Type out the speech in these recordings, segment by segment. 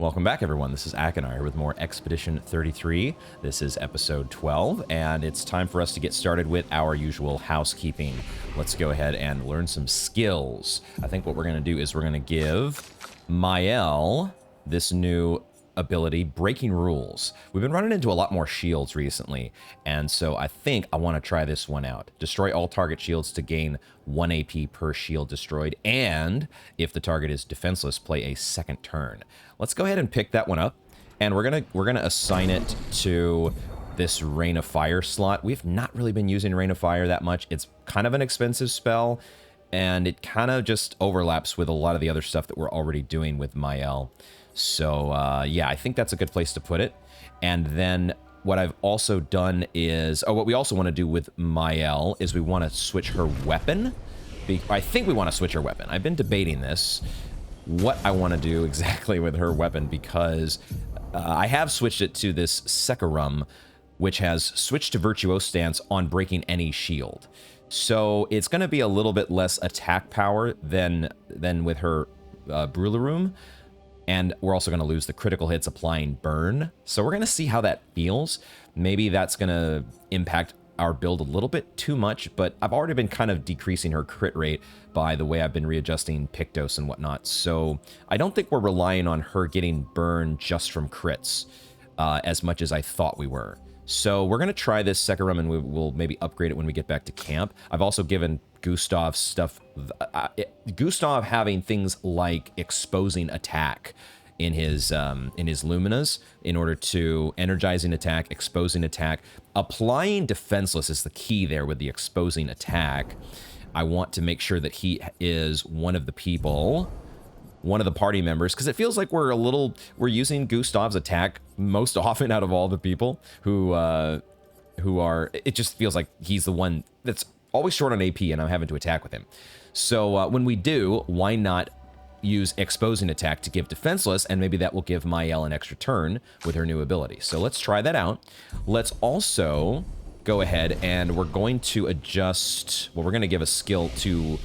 Welcome back, everyone. This is Achenar here with more Expedition 33. This is episode 12, and it's time for us to get started with our usual housekeeping. Let's go ahead and learn some skills. I think what we're going to do is we're going to give Mael this new ability, Breaking Rules. We've been running into a lot more shields recently, and so I think I want to try this one out. Destroy all target shields to gain 1 AP per shield destroyed, and if the target is defenseless, play a second turn. Let's go ahead and pick that one up, and we're gonna assign it to this Rain of Fire slot. We've not really been using Rain of Fire that much. It's kind of an expensive spell, and it kind of just overlaps with a lot of the other stuff that we're already doing with Mael. So, yeah, I think that's a good place to put it. And then what I've also done is... Oh, what we also want to do with Mael is we want to switch her weapon. I think we want to switch her weapon. I've been debating this, what I want to do exactly with her weapon, because I have switched it to this Secarum, which has switched to Virtuose Stance on breaking any shield. So it's going to be a little bit less attack power than with her Brularum. And we're also going to lose the critical hits applying burn. So we're going to see how that feels. Maybe that's going to impact our build a little bit too much, but I've already been kind of decreasing her crit rate by the way I've been readjusting Pictos and whatnot. So I don't think we're relying on her getting burn just from crits as much as I thought we were. So we're going to try this Secarum, and we'll maybe upgrade it when we get back to camp. I've also given Gustav stuff. Gustav having things like exposing attack in his Luminas in order to energizing attack, exposing attack. Applying defenseless is the key there with the exposing attack. I want to make sure that he is one of the people, one of the party members, because it feels like we're using Gustav's attack most often out of all the people who are, it just feels like he's the one that's always short on AP and I'm having to attack with him. So when we do, why not use exposing attack to give defenseless, and maybe that will give Mael an extra turn with her new ability. So let's try that out. Let's also go ahead and we're going to adjust, well, we're going to give a skill to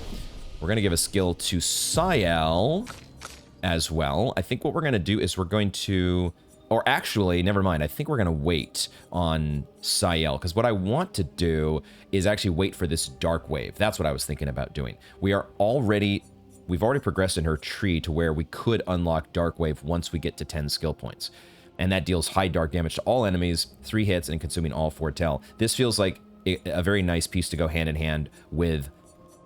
Sael as well. I think what we're going to do is we're going to, or actually, never mind. I think we're going to wait on Sael, because what I want to do is actually wait for this Dark Wave. That's what I was thinking about doing. We've already progressed in her tree to where we could unlock Dark Wave once we get to 10 skill points. And that deals high dark damage to all enemies, 3 hits, and consuming all 4 tel. This feels like a very nice piece to go hand in hand with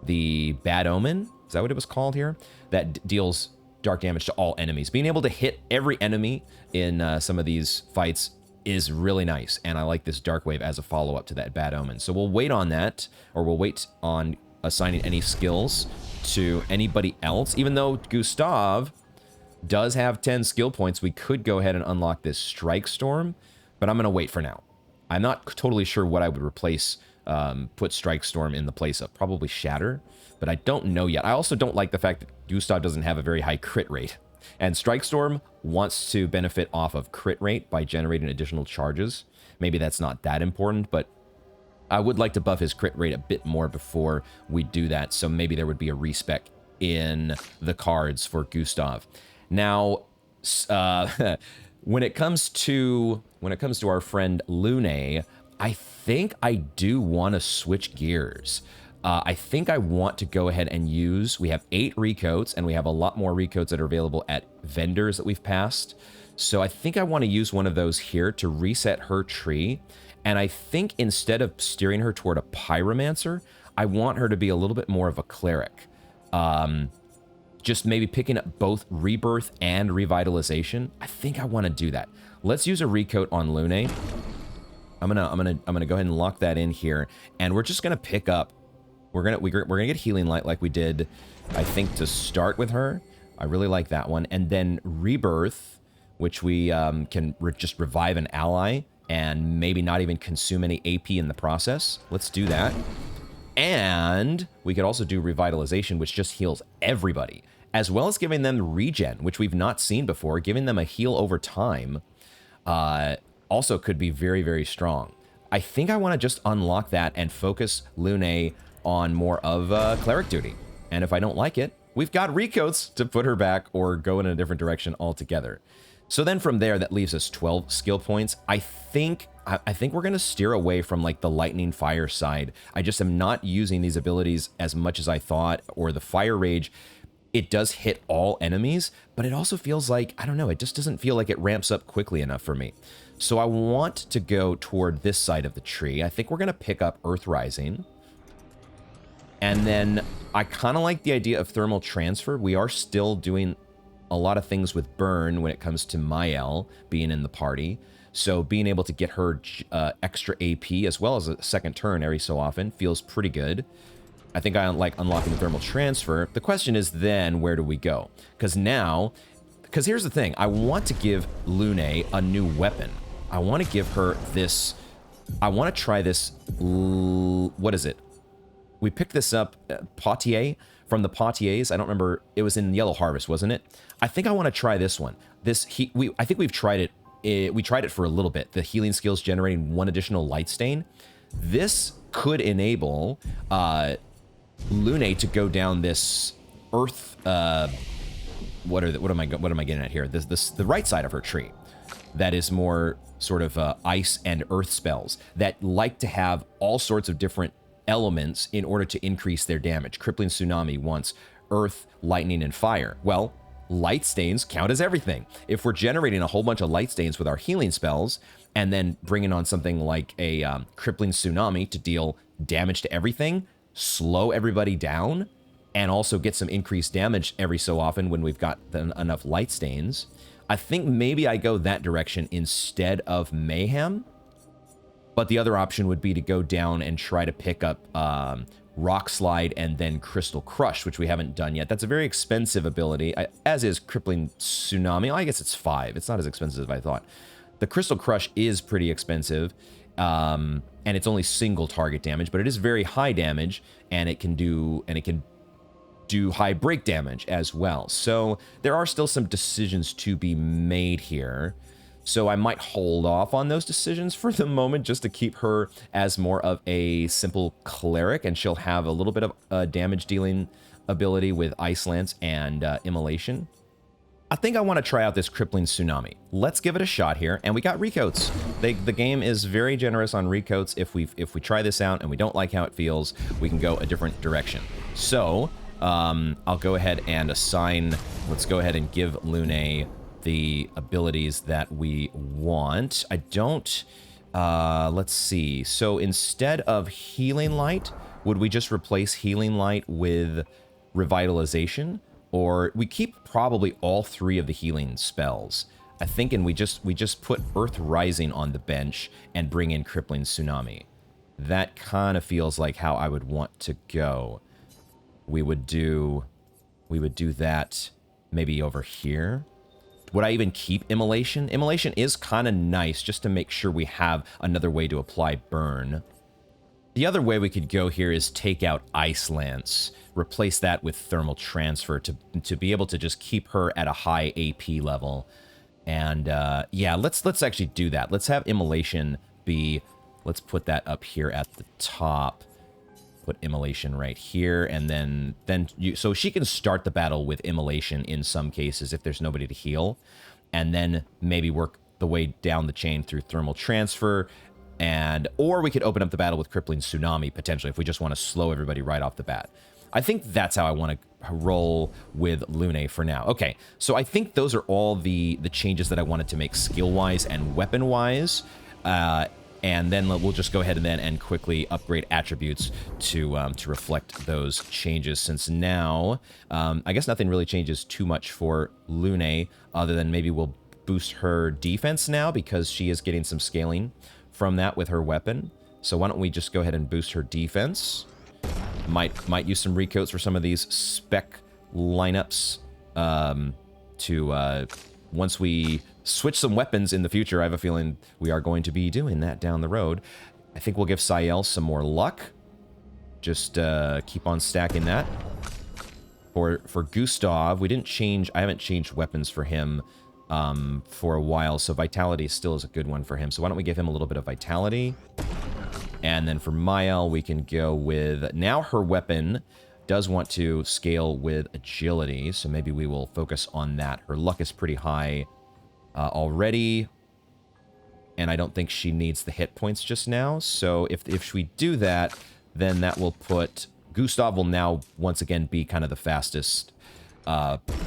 the Bad Omen. Is that what it was called here? That deals dark damage to all enemies. Being able to hit every enemy in some of these fights is really nice, and I like this Dark Wave as a follow-up to that Bad Omen. So we'll wait on that, or we'll wait on assigning any skills to anybody else. Even though Gustav does have 10 skill points, we could go ahead and unlock this Strike Storm, but I'm going to wait for now. I'm not totally sure what I would replace, put Strike Storm in the place of. Probably Shatter, but I don't know yet. I also don't like the fact that Gustav doesn't have a very high crit rate. And Strike Storm wants to benefit off of crit rate by generating additional charges. Maybe that's not that important, but I would like to buff his crit rate a bit more before we do that. So maybe there would be a respec in the cards for Gustav. Now, when it comes to our friend Lune, I think I do want to switch gears. I think I want to go ahead and use, we have 8 recoats, and we have a lot more recoats that are available at vendors that we've passed. So I think I want to use one of those here to reset her tree. And I think instead of steering her toward a pyromancer, I want her to be a little bit more of a cleric. Just maybe picking up both rebirth and revitalization. I think I want to do that. Let's use a recoat on Lune. I'm gonna go ahead and lock that in here, and we're just gonna pick up. We're gonna get Healing Light like we did, I think, to start with her. I really like that one, and then Rebirth, which we can just revive an ally and maybe not even consume any AP in the process. Let's do that. And we could also do Revitalization, which just heals everybody, as well as giving them regen, which we've not seen before. Giving them a heal over time also could be very, very strong. I think I want to just unlock that and focus Lune on more of cleric duty. And if I don't like it, we've got recoats to put her back or go in a different direction altogether. So then from there, that leaves us 12 skill points. I think we're going to steer away from like the lightning fire side. I just am not using these abilities as much as I thought, or the fire rage. It does hit all enemies, but it also feels like, I don't know, it just doesn't feel like it ramps up quickly enough for me. So I want to go toward this side of the tree. I think we're going to pick up Earth Rising. And then I kind of like the idea of thermal transfer. We are still doing a lot of things with Burn when it comes to Mael being in the party. So being able to get her extra AP as well as a second turn every so often feels pretty good. I think I like unlocking the thermal transfer. The question is then, where do we go? Because here's the thing. I want to give Lune a new weapon. I want to give her this. I want to try this. What is it? We picked this up, Potier, from the Potiers. I don't remember. It was in Yellow Harvest, wasn't it? I think I want to try this one. I think we've tried it. We tried it for a little bit. The healing skills generating 1 additional light stain. This could enable Lune to go down this earth. What am I getting at here? The right side of her tree. That is more sort of ice and earth spells that like to have all sorts of different elements in order to increase their damage. Crippling Tsunami wants earth, lightning, and fire. Well, light stains count as everything. If we're generating a whole bunch of light stains with our healing spells, and then bringing on something like a Crippling Tsunami to deal damage to everything, slow everybody down, and also get some increased damage every so often when we've got enough light stains, I think maybe I go that direction instead of Mayhem. But the other option would be to go down and try to pick up Rock Slide and then Crystal Crush, which we haven't done yet. That's a very expensive ability, as is Crippling Tsunami. I guess it's 5. It's not as expensive as I thought. The Crystal Crush is pretty expensive, and it's only single target damage, but it is very high damage, and it can do high break damage as well. So there are still some decisions to be made here. So I might hold off on those decisions for the moment just to keep her as more of a simple cleric, and she'll have a little bit of damage dealing ability with Ice Lance and Immolation. I think I want to try out this Crippling Tsunami. Let's give it a shot here, and we got recoats. The game is very generous on recoats. If we try this out and we don't like how it feels, we can go a different direction. So I'll go ahead and assign. Let's go ahead and give Lune the abilities that we want. I don't, let's see. So instead of Healing Light, would we just replace Healing Light with Revitalization? Or we keep probably all 3 of the healing spells, I think, and we just put Earth Rising on the bench and bring in Crippling Tsunami. That kind of feels like how I would want to go. We would do that maybe over here. Would I even keep Immolation? Immolation is kind of nice just to make sure we have another way to apply Burn. The other way we could go here is take out Ice Lance, replace that with Thermal Transfer to be able to just keep her at a high AP level. And yeah, let's actually do that. Let's have Immolation be, let's put that up here at the top. Put Immolation right here, and then so she can start the battle with Immolation in some cases if there's nobody to heal, and then maybe work the way down the chain through Thermal Transfer, or we could open up the battle with Crippling Tsunami potentially if we just want to slow everybody right off the bat. I think that's how I want to roll with Lune for now. Okay, so I think those are all the changes that I wanted to make skill-wise and weapon-wise. And then we'll just go ahead and quickly upgrade attributes to reflect those changes, since now, I guess nothing really changes too much for Lune, other than maybe we'll boost her defense now because she is getting some scaling from that with her weapon. So why don't we just go ahead and boost her defense? Might use some recoats for some of these spec lineups once we switch some weapons in the future. I have a feeling we are going to be doing that down the road. I think we'll give Sael some more luck. Just keep on stacking that. For Gustav, we didn't change. I haven't changed weapons for him for a while, so Vitality still is a good one for him. So why don't we give him a little bit of Vitality? And then for Mael, we can go with, now her weapon does want to scale with Agility, so maybe we will focus on that. Her luck is pretty high. already. And I don't think she needs the hit points just now. So if we do that, then that will put... Gustav will now once again be kind of the fastest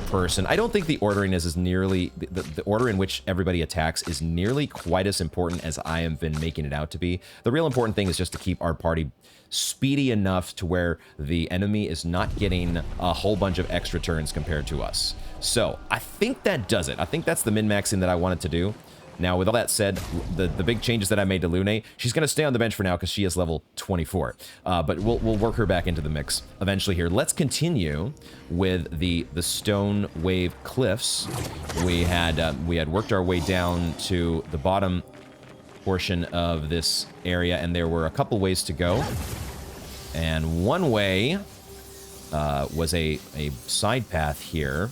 person. I don't think the ordering is as nearly... The order in which everybody attacks is nearly quite as important as I have been making it out to be. The real important thing is just to keep our party speedy enough to where the enemy is not getting a whole bunch of extra turns compared to us. So I think that does it. I think that's the min-maxing that I wanted to do. Now, with all that said, the big changes that I made to Lune, she's going to stay on the bench for now because she is level 24. But we'll work her back into the mix eventually here. Let's continue with the Stone Wave Cliffs. We had worked our way down to the bottom portion of this area, and there were a couple ways to go. And one way was a side path here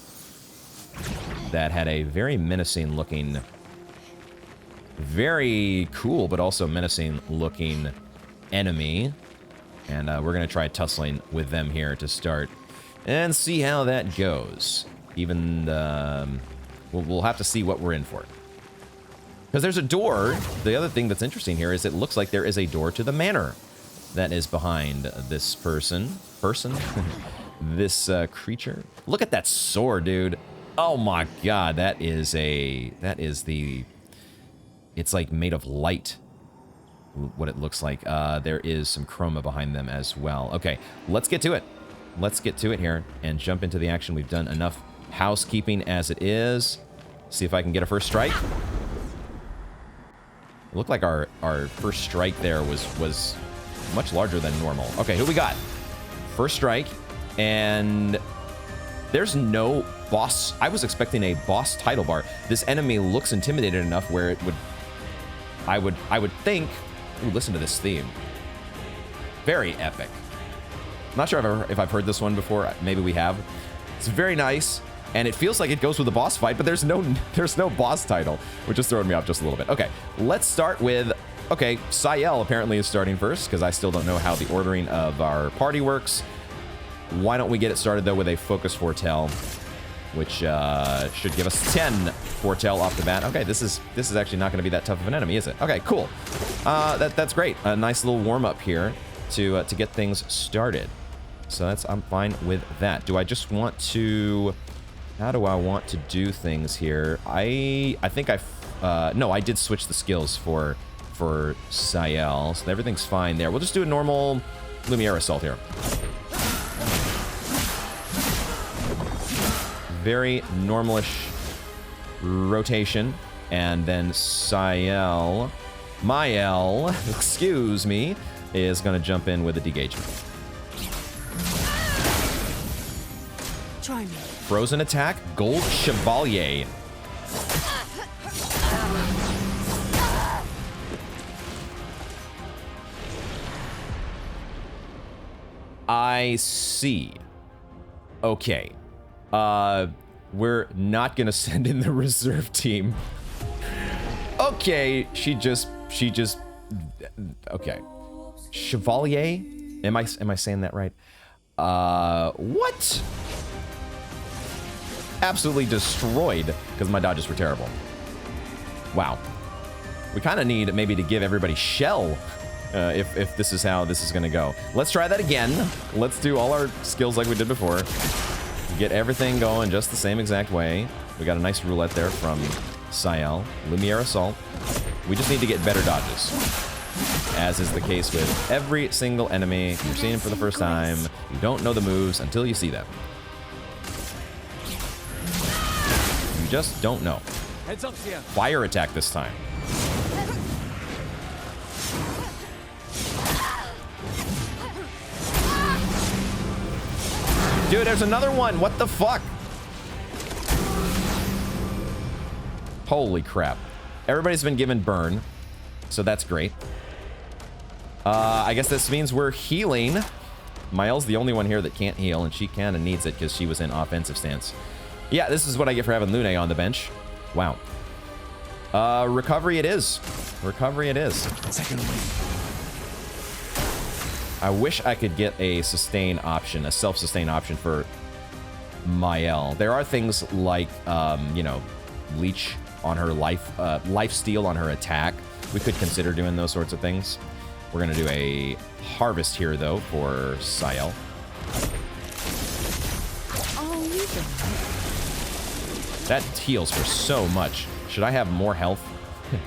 that had a very menacing looking... Very cool, but also menacing looking enemy. And we're going to try tussling with them here to start and see how that goes. Even, we'll have to see what we're in for. Because there's a door. The other thing that's interesting here is it looks like there is a door to the manor that is behind this person. This creature. Look at that sword, dude. Oh my god, that is the... It's like made of light, what it looks like. There is some chroma behind them as well. Okay, let's get to it. Let's get to it here and jump into the action. We've done enough housekeeping as it is. See if I can get a first strike. It looked like our first strike there was much larger than normal. Okay, who we got? First strike, and there's no boss. I was expecting a boss title bar. This enemy looks intimidated enough where it would... I would think... Ooh, listen to this theme. Very epic. I'm not sure if I've heard this one before. Maybe we have. It's very nice, and it feels like it goes with the boss fight, but there's no boss title, which is throwing me off just a little bit. Okay, let's start with... Okay, Sayel apparently is starting first, because I still don't know how the ordering of our party works. Why don't we get it started, though, with a Focus Foretell, which should give us 10 Foretell off the bat. Okay, this is actually not going to be that tough of an enemy, is it? Okay, cool. That's great. A nice little warm-up here to get things started. So I'm fine with that. Do I just want to... How do I want to do things here? I think no, I did switch the skills for Sayel, so everything's fine there. We'll just do a normal Lumiere Assault here. Very normalish rotation, and then Mael, excuse me, is going to jump in with a degagement. Try me. Frozen attack, Gold Chevalier. I see. Okay. We're not gonna send in the reserve team. Okay, she just okay. Chevalier? Am I saying that right? What? Absolutely destroyed because my dodges were terrible. Wow. We kind of need maybe to give everybody shell if this is how this is gonna go. Let's try that again. Let's do all our skills like we did before. Get everything going just the same exact way. We got a nice roulette there from Sayel. Lumiere Assault. We just need to get better dodges. As is the case with every single enemy. You're seeing them for the first time. You don't know the moves until you see them. You just don't know. Heads up here. Fire attack this time. Dude, there's another one. What the fuck? Holy crap. Everybody's been given burn, so that's great. I guess this means we're healing. Mael's the only one here that can't heal, and she kind of needs it because she was in offensive stance. Yeah, this is what I get for having Lune on the bench. Wow. Recovery it is. Recovery it is. Second win. I wish I could get a sustain option, a self-sustain option for Mael. There are things like, you know, leech on her life steal on her attack, we could consider doing those sorts of things. We're gonna do a harvest here though for Sayel. Oh, you That heals for so much. Should I have more health?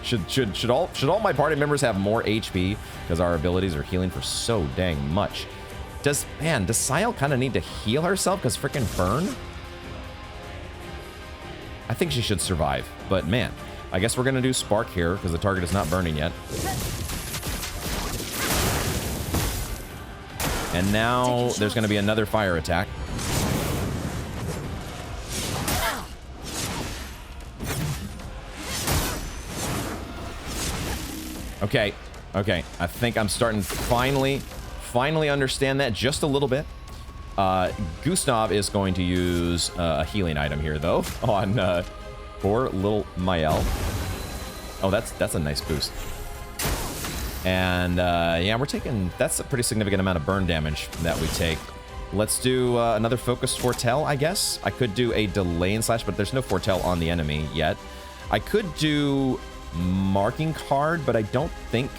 should all my party members have more HP because our abilities are healing for so dang much? Does Sayel kind of need to heal herself because freaking burn? I think she should survive, but man, I guess we're gonna do Spark here because the target is not burning yet. And now there's gonna be another fire attack. Okay, okay, I think I'm starting to finally understand that just a little bit. Gustav is going to use a healing item here, though, on poor little Mael. Oh, that's a nice boost. And yeah, we're taking, that's a pretty significant amount of burn damage that we take. Let's do another focused foretell, I guess. I could do a delay and slash, but there's no foretell on the enemy yet. I could do marking card, but I don't think,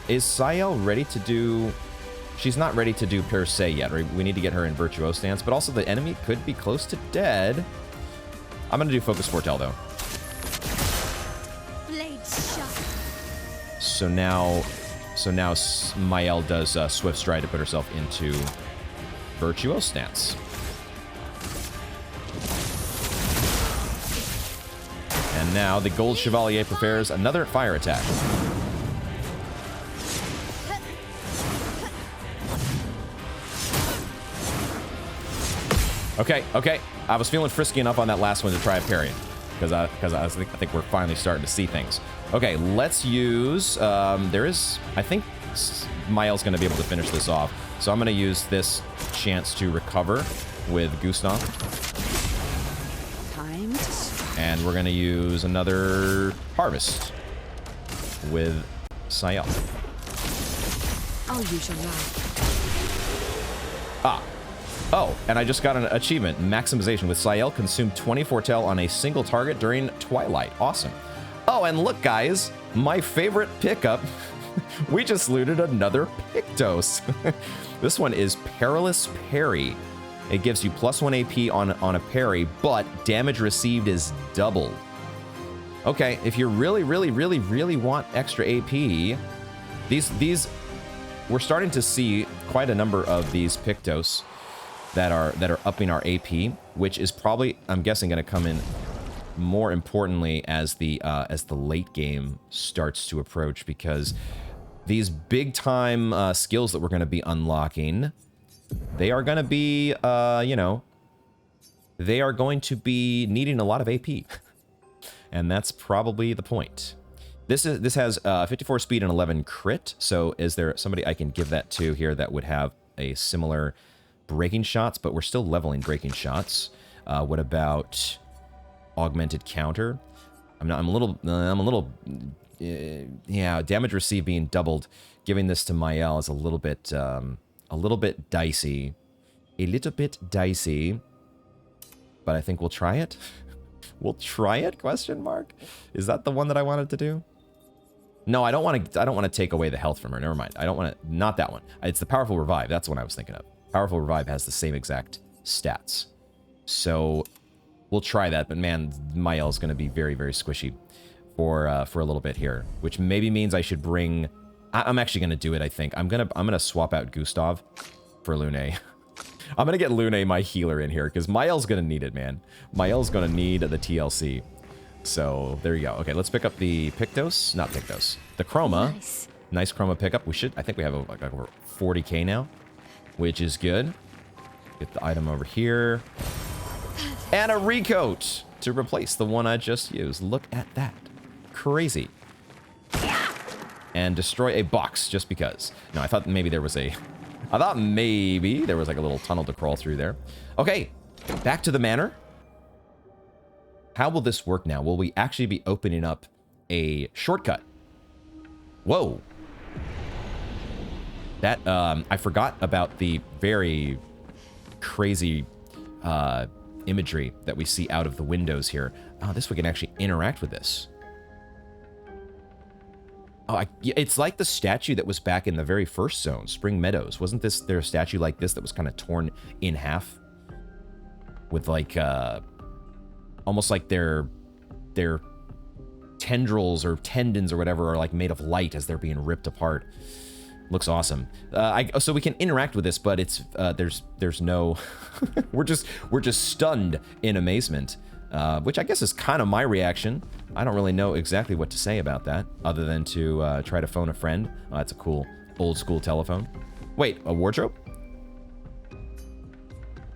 is Sayel ready to do? She's not ready to do per se yet, right? We need to get her in virtuoso stance, but also the enemy could be close to dead. I'm gonna do focus foretell though. Blades sharp. So now Mael does swift stride to put herself into virtuoso stance. And now the Gold Chevalier prepares another fire attack. Okay, okay. I was feeling frisky enough on that last one to try a parry, because I think we're finally starting to see things. Okay, let's use. There is, I think, Mael's going to be able to finish this off, so I'm going to use this chance to recover with Gustav. Time to strike. And we're going to use another harvest with Sayel. I'll use your life. Ah. Oh, and I just got an achievement. Maximization with Sayel. Consume 20 foretell on a single target during Twilight. Awesome. Oh, and look, guys. My favorite pickup. We just looted another Pictos. This one is Perilous Parry. It gives you +1 AP on a parry, but damage received is doubled. Okay, if you really want extra AP, these we're starting to see quite a number of these Pictos that are upping our AP, which is probably, I'm guessing, going to come in more importantly as the late game starts to approach, because these big time skills that we're going to be unlocking, they are going to be you know, they are going to be needing a lot of AP. And that's probably the point. This has 54 speed and 11 crit. So is there somebody I can give that to here that would have a similar breaking shots, but we're still leveling breaking shots? What about augmented counter? I'm a little yeah, damage received being doubled. Giving this to Mael is a little bit dicey. A little bit dicey. But I think we'll try it. We'll try it? Question mark. Is that the one that I wanted to do? No, I don't want to take away the health from her. Never mind. I don't want to, not that one. It's the Powerful Revive. That's what I was thinking of. Powerful Revive has the same exact stats. So we'll try that, but man, Mael's going to be very squishy for a little bit here, which maybe means I should bring, I'm actually going to do it, I think. I'm going to swap out Gustav for Lune. I'm going to get Lune, my healer, in here, because Mael's going to need it, man. Mael's going to need the TLC. So there you go. Okay, let's pick up the Pictos. Not Pictos. The Chroma. Nice Chroma pickup. I think we have like over 40k now, which is good. Get the item over here. And a recoat to replace the one I just used. Look at that. Crazy. And destroy a box just because. No, I thought maybe there was like a little tunnel to crawl through there. Okay, back to the manor. How will this work now? Will we actually be opening up a shortcut? Whoa. That, I forgot about the very crazy imagery that we see out of the windows here. Oh, this we can actually interact with this. Oh, yeah, it's like the statue that was back in the very first zone, Spring Meadows. Wasn't there a statue like this that was kind of torn in half? With like, almost like their tendrils or tendons or whatever are like made of light as they're being ripped apart. Looks awesome. So we can interact with this, but it's there's no we're just stunned in amazement, which I guess is kind of my reaction. I don't really know exactly what to say about that, other than to try to phone a friend. Oh, that's a cool old school telephone. Wait, a wardrobe?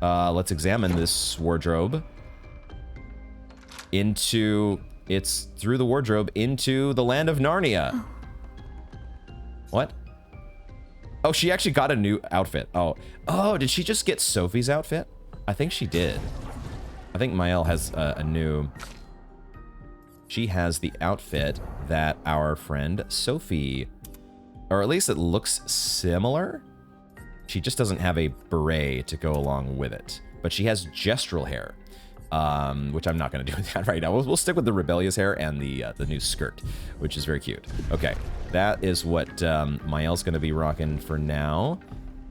Let's examine this wardrobe. It's through the wardrobe into the land of Narnia. What? Oh, she actually got a new outfit. Oh, did she just get Sophie's outfit? I think she did. I think Mael has a new... She has the outfit that our friend Sophie... Or at least it looks similar. She just doesn't have a beret to go along with it. But she has gestural hair. Which I'm not going to do that right now. We'll stick with the rebellious hair and the new skirt, which is very cute. Okay, that is what Mael's going to be rocking for now.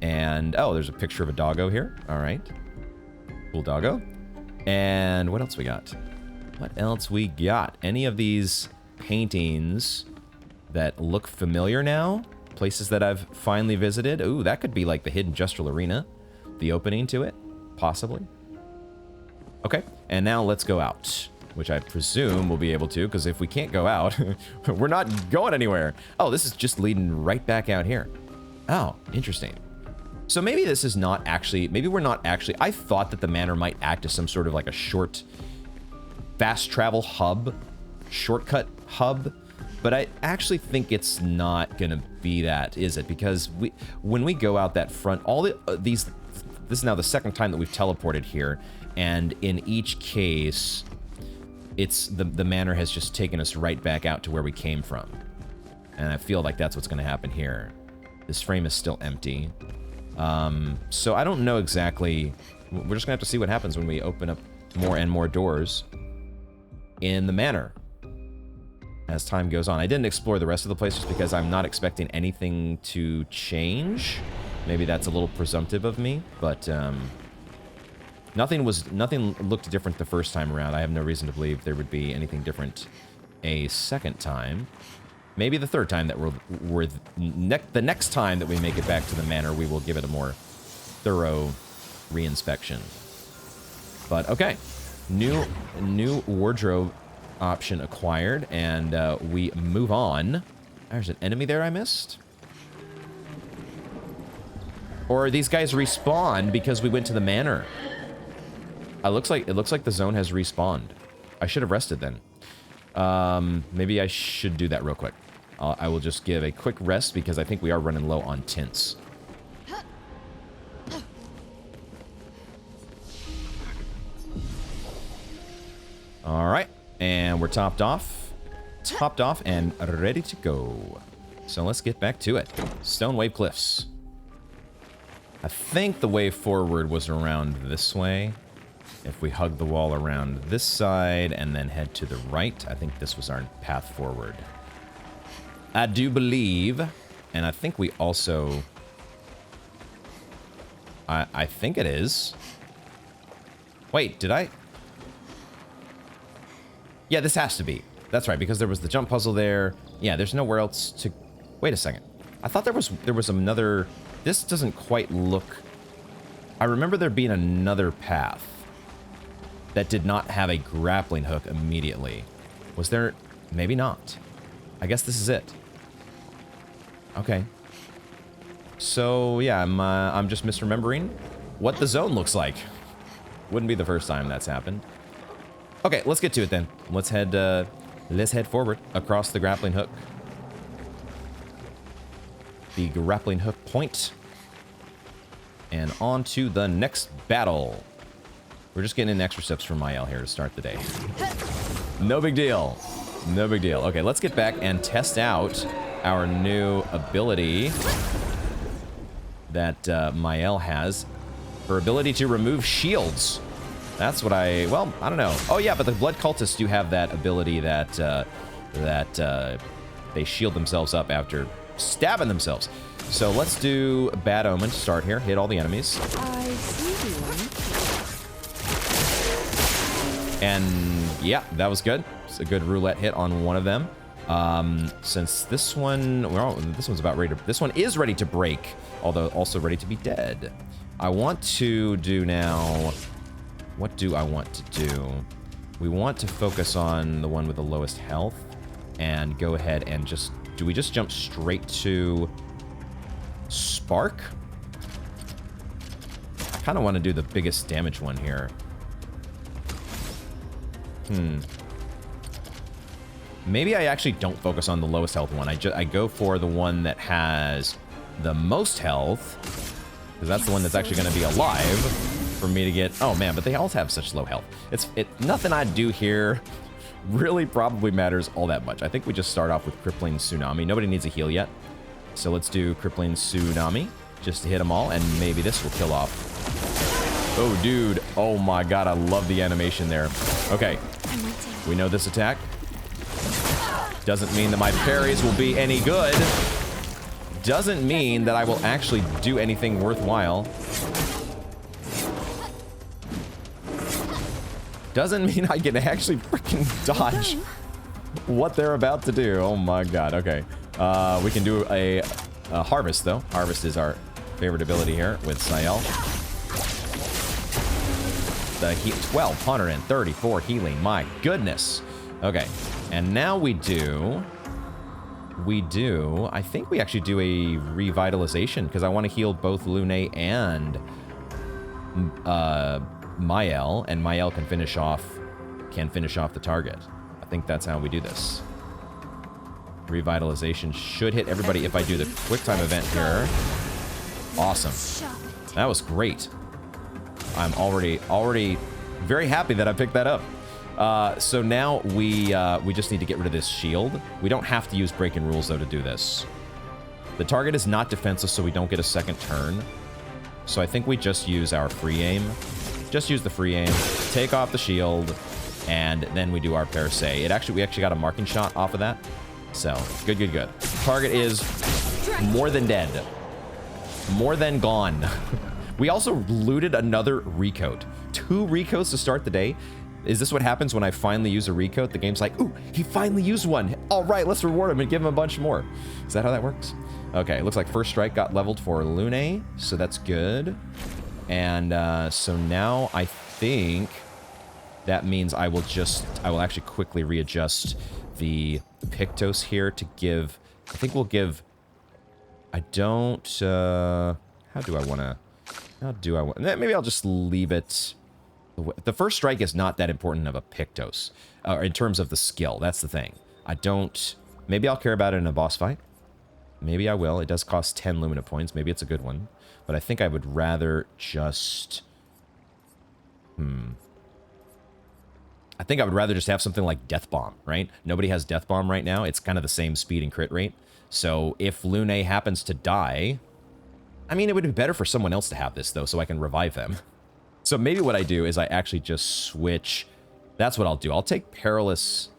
And, oh, there's a picture of a doggo here. All right. Cool doggo. And what else we got? What else we got? Any of these paintings that look familiar now? Places that I've finally visited? Ooh, that could be like the Hidden Gestural Arena. The opening to it, possibly. Okay, and now let's go out, which I presume we'll be able to, because if we can't go out, we're not going anywhere. Oh, this is just leading right back out here. Oh, interesting. So maybe this is not actually, maybe we're not actually, I thought that the manor might act as some sort of like a short, fast travel hub, shortcut hub, but I actually think it's not gonna be that, is it? Because when we go out that front, all this is now the second time that we've teleported here, and in each case, it's the manor has just taken us right back out to where we came from. And I feel like that's what's going to happen here. This frame is still empty. So I don't know exactly. We're just going to have to see what happens when we open up more and more doors in the manor as time goes on. I didn't explore the rest of the place just because I'm not expecting anything to change. Maybe that's a little presumptive of me, but nothing looked different the first time around. I have no reason to believe there would be anything different a second time. Maybe the third time that the next time that we make it back to the manor, we will give it a more thorough reinspection. But okay, new wardrobe option acquired, and we move on. There's an enemy there I missed. Or these guys respawn because we went to the manor. It looks like the zone has respawned. I should have rested then. Maybe I should do that real quick. I will just give a quick rest because I think we are running low on tints. All right, and we're topped off and ready to go. So let's get back to it. Stone Wave Cliffs. I think the way forward was around this way. If we hug the wall around this side and then head to the right, I think this was our path forward. I do believe, and I think we also... I think it is. Wait, did I... Yeah, this has to be. That's right, because there was the jump puzzle there. Yeah, there's nowhere else to... Wait a second. I thought there was another... This doesn't quite look... I remember there being another path that did not have a grappling hook immediately. Was there? Maybe not. I guess this is it. Okay. So yeah, I'm just misremembering what the zone looks like. Wouldn't be the first time that's happened. Okay, let's get to it then. Let's head forward across the grappling hook. The grappling hook point. And on to the next battle. We're just getting in extra steps from Mael here to start the day. No big deal. No big deal. Okay, let's get back and test out our new ability that Mael has. Her ability to remove shields. That's what well, I don't know. Oh yeah, but the blood cultists do have that ability that they shield themselves up after stabbing themselves. So let's do Bad Omen to start here. Hit all the enemies. I see one. And yeah, that was good. It's a good roulette hit on one of them. Since this one, well, this one's about ready to, this one is ready to break, although also ready to be dead. I want to do now, what do I want to do? We want to focus on the one with the lowest health and go ahead and just, do we just jump straight to Spark? I kind of want to do the biggest damage one here. Maybe I actually don't focus on the lowest health one. I go for the one that has the most health, because that's the one that's actually going to be alive for me to get. Oh man, but they all have such low health. Nothing I do here really probably matters all that much. I think we just start off with Crippling Tsunami. Nobody needs a heal yet, so let's do Crippling Tsunami just to hit them all, and maybe this will kill off. Oh dude, oh my god, I love the animation there. Okay, we know this attack. Doesn't mean that my parries will be any good. Doesn't mean that I will actually do anything worthwhile. Doesn't mean I can actually freaking dodge what they're about to do. Oh my god, okay. We can do a Harvest, though. Harvest is our favorite ability here with Sael. The 1,234 healing, my goodness. Okay, and now we do, I think we actually do a revitalization, because I want to heal both Lune and Mael, and Mael can finish off the target. I think that's how we do this. Revitalization should hit everybody if I do the quick time event here. Awesome. That was great. I'm already very happy that I picked that up. So now we just need to get rid of this shield. We don't have to use breaking rules though to do this. The target is not defensive, so we don't get a second turn. So I think we just use our free aim. Just use the free aim, take off the shield, and then we do our Parse. We actually got a marking shot off of that. So good. Target is more than dead. More than gone. We also looted another recoat. 2 recoats to start the day. Is this what happens when I finally use a recoat? The game's like, ooh, he finally used one. All right, let's reward him and give him a bunch more. Is that how that works? Okay, looks like first strike got leveled for Lune, so that's good. And so now I think that means I will actually quickly readjust the Pictos here to give, I think we'll give, how do I want to, maybe I'll just leave it. The first strike is not that important of a Pictos, in terms of the skill. That's the thing. Maybe I'll care about it in a boss fight. Maybe I will. It does cost 10 Lumina points. Maybe it's a good one. But I think I would rather just, I think I would rather just have something like Death Bomb, right? Nobody has Death Bomb right now. It's kind of the same speed and crit rate. So if Lune happens to die, I mean, it would be better for someone else to have this, though, so I can revive them. So maybe what I do is I actually just switch. That's what I'll do. I'll take Perilous.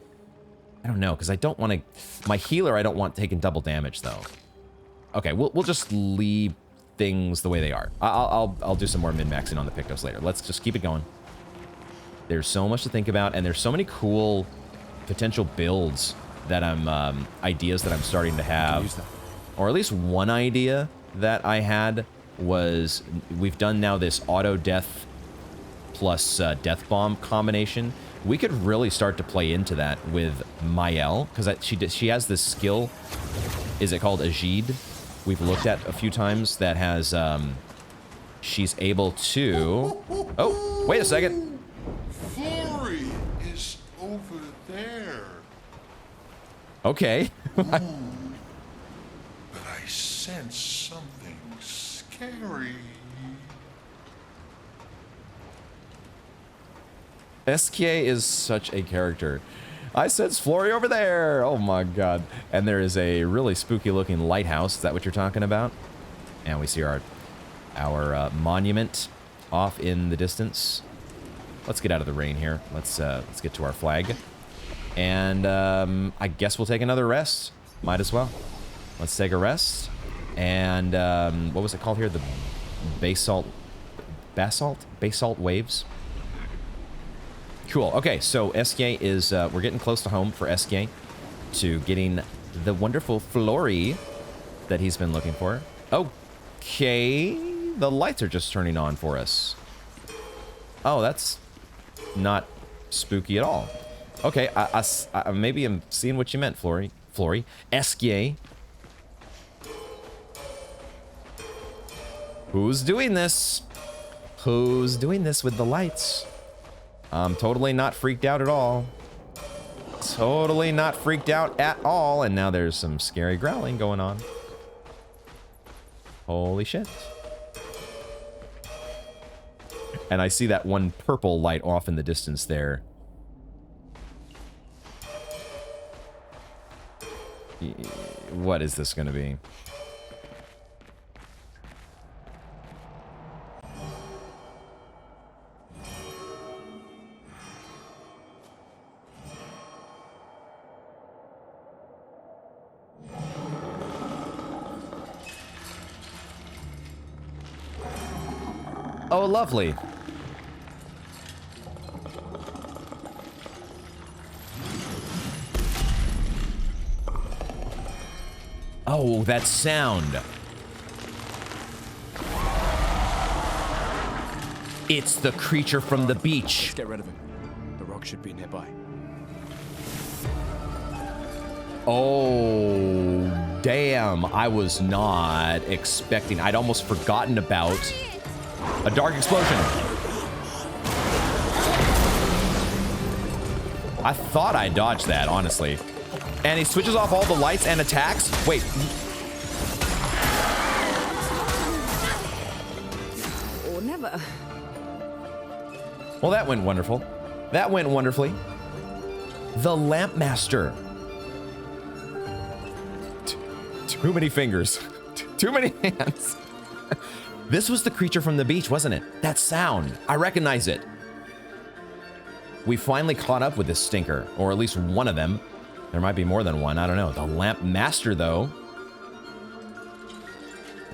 I don't know, because I don't want to... My healer, I don't want taking double damage, though. Okay, we'll just leave things the way they are. I'll do some more min-maxing on the Pictos later. Let's just keep it going. There's so much to think about, and there's so many cool potential builds that ideas that I'm starting to have. Or at least one idea that I had was, we've done now this auto death plus death bomb combination. We could really start to play into that with Mael, because she has this skill. Is it called Ajid? We've looked at a few times that has she's able to. Oh, wait a second. Flurry is over there. Okay. But I sense something scary. SK is such a character. I sense Flurry over there. Oh my god. And there is a really spooky looking lighthouse. Is that what you're talking about? And we see our monument off in the distance. Let's get out of the rain here. Let's get to our flag. And I guess we'll take another rest. Might as well. Let's take a rest. And what was it called here? The basalt waves. Cool. Okay, so SK is we're getting close to home for SK to getting the wonderful Flurry that he's been looking for. Okay, the lights are just turning on for us. Oh, that's not spooky at all. Okay, I maybe I'm seeing what you meant, Flurry. SK. Who's doing this? Who's doing this with the lights? I'm totally not freaked out at all. Totally not freaked out at all. And now there's some scary growling going on. Holy shit. And I see that one purple light off in the distance there. What is this going to be? Oh, lovely. Oh, that sound. It's the creature from the beach. Let's get rid of him. The rock should be nearby. Oh, damn. I was not expecting. I'd almost forgotten about a dark explosion. I thought I dodged that, honestly. And he switches off all the lights and attacks? Wait. Or never. Well, that went wonderful. That went wonderfully. The Lamp Master. Too many fingers. Too many hands. This was the creature from the beach, wasn't it? That sound. I recognize it. We finally caught up with this stinker, or at least one of them. There might be more than one, I don't know. The Lamp Master, though.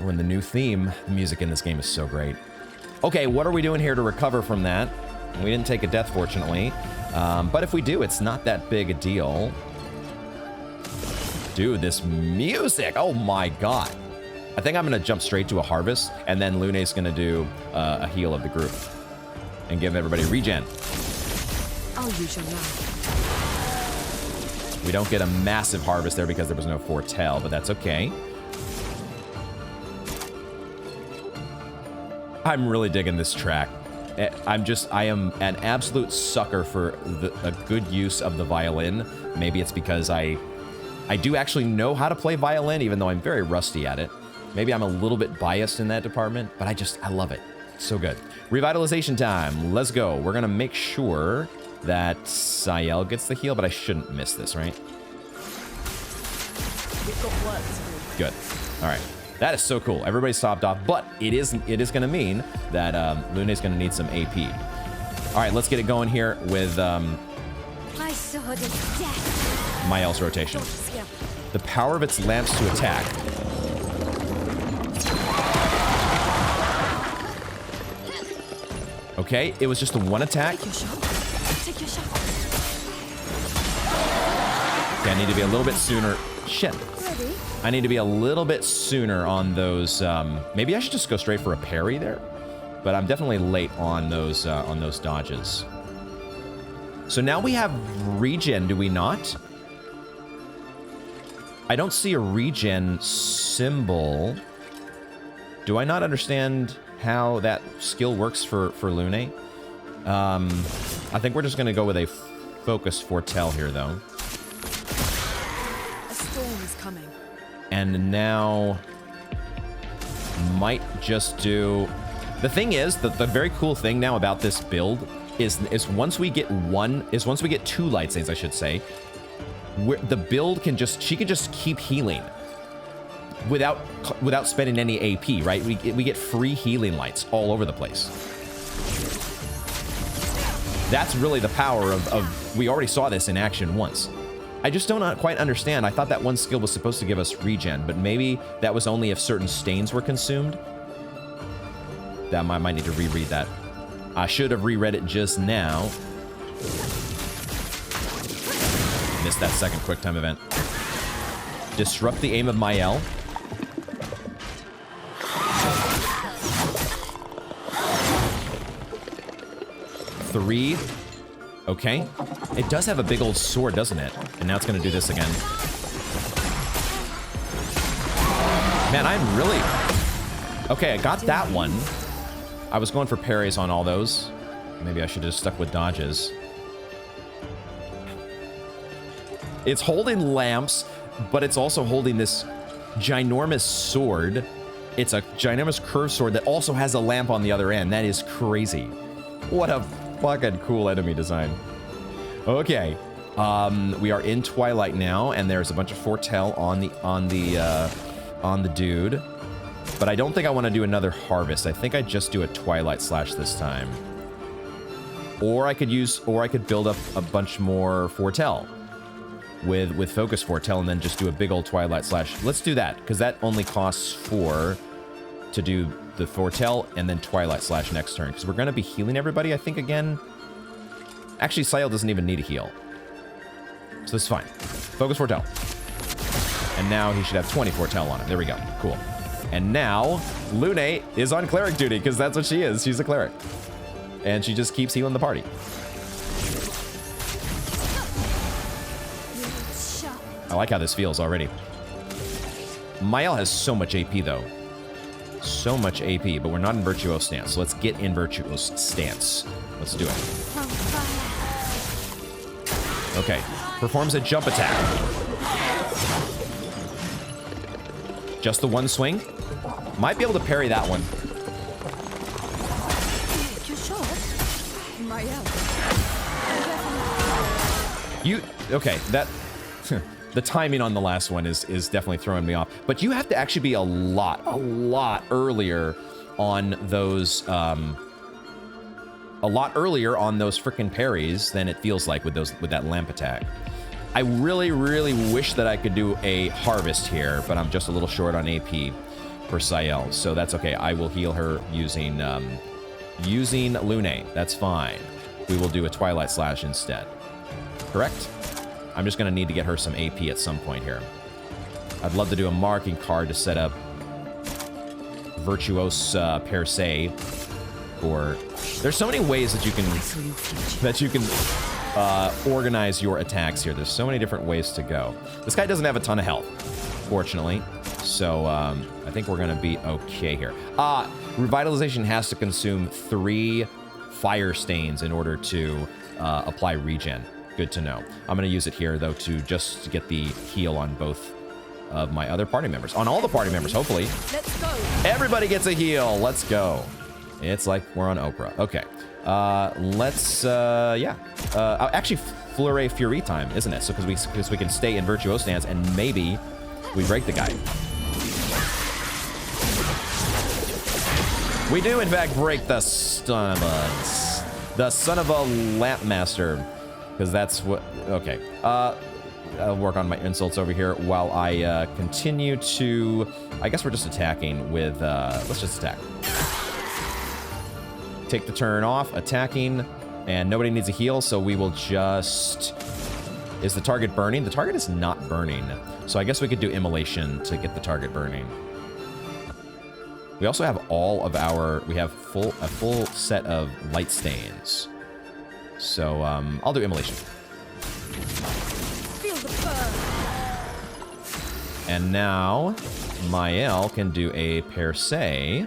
We're in the new theme. The music in this game is so great. Okay, what are we doing here to recover from that? We didn't take a death, fortunately. But if we do, it's not that big a deal. Dude, this music! Oh my god. I think I'm going to jump straight to a harvest, and then Lune's going to do a heal of the group. And give everybody regen. I'll use your knife. We don't get a massive harvest there because there was no foretell, but that's okay. I'm really digging this track. I am an absolute sucker for a good use of the violin. Maybe it's because I do actually know how to play violin, even though I'm very rusty at it. Maybe I'm a little bit biased in that department, but I love it. It's so good. Revitalization time. Let's go. We're going to make sure that Sayel gets the heal, but I shouldn't miss this, right? We've got work to do. Good. All right. That is so cool. Everybody's topped off, but it is going to mean that Lune's going to need some AP. All right, let's get it going here with My sword is death. Mael's rotation. Yeah. The power of its lamps to attack. Okay, it was just the one attack. Take your shot. Take your shot. Okay, I need to be a little bit sooner. Shit. Ready? I need to be a little bit sooner on those. Maybe I should just go straight for a parry there, but I'm definitely late on those dodges. So now we have regen, do we not? I don't see a regen symbol. Do I not understand how that skill works for Lune? I think we're just gonna go with a focused foretell here, though. A storm is coming. And now might just do. The thing is that the very cool thing now about this build is once we get two light saints, I should say, where the build can just she can just keep healing without spending any AP, right? We get free healing lights all over the place. That's really the power of we already saw this in action once. I just don't quite understand. I thought that one skill was supposed to give us regen, but maybe that was only if certain stains were consumed. That I might need to reread that. I should have reread it just now. Missed that second quick time event. Disrupt the aim of Mael. Three. Okay. It does have a big old sword, doesn't it? And now it's going to do this again. Man, I'm really... Okay, I got that one. I was going for parries on all those. Maybe I should have just stuck with dodges. It's holding lamps, but it's also holding this ginormous sword. It's a ginormous curved sword that also has a lamp on the other end. That is crazy. What a fucking cool enemy design. Okay. We are in Twilight now, and there's a bunch of foretell on the dude. But I don't think I want to do another harvest. I think I just do a Twilight Slash this time. Or I could build up a bunch more foretell with focus foretell and then just do a big old Twilight Slash. Let's do that, because that only costs 4 to do the foretell and then Twilight Slash next turn. Because we're going to be healing everybody, I think, again. Actually, Sael doesn't even need a heal. So this is fine. Focus foretell. And now he should have 20 foretell on him. There we go. Cool. And now, Lune is on cleric duty, because that's what she is. She's a cleric. And she just keeps healing the party. I like how this feels already. Mael has so much AP, though. So much AP, but we're not in Virtuose stance. So let's get in Virtuose stance. Let's do it. Okay. Performs a jump attack. Just the one swing. Might be able to parry that one. Okay, that... The timing on the last one is definitely throwing me off. But you have to actually be a lot earlier on those, a lot earlier on those frickin' parries than it feels like with that lamp attack. I really, really wish that I could do a harvest here, but I'm just a little short on AP for Sael, so that's okay. I will heal her using Lune. That's fine. We will do a Twilight Slash instead. Correct? I'm just going to need to get her some AP at some point here. I'd love to do a marking card to set up Virtuose per se. Or there's so many ways that you can organize your attacks here. There's so many different ways to go. This guy doesn't have a ton of health, fortunately. So I think we're going to be okay here. Revitalization has to consume 3 fire stains in order to apply regen. Good to know. I'm going to use it here, though, to get the heal on both of my other party members. On all the party members, hopefully. Let's go. Everybody gets a heal. Let's go. It's like we're on Oprah. Okay. Actually, Fleury Fury time, isn't it? So because we can stay in Virtuose stance and maybe we break the guy. We do, in fact, break the son of a lamp master. Because that's what... Okay. I'll work on my insults over here while I continue to... I guess we're just attacking with... let's just attack. Take the turn off, attacking, and nobody needs a heal, so we will just... Is the target burning? The target is not burning. So I guess we could do Immolation to get the target burning. We also have all of our... We have a full set of light stains. So, I'll do Immolation. Feel the burn. And now, Mael can do a per se,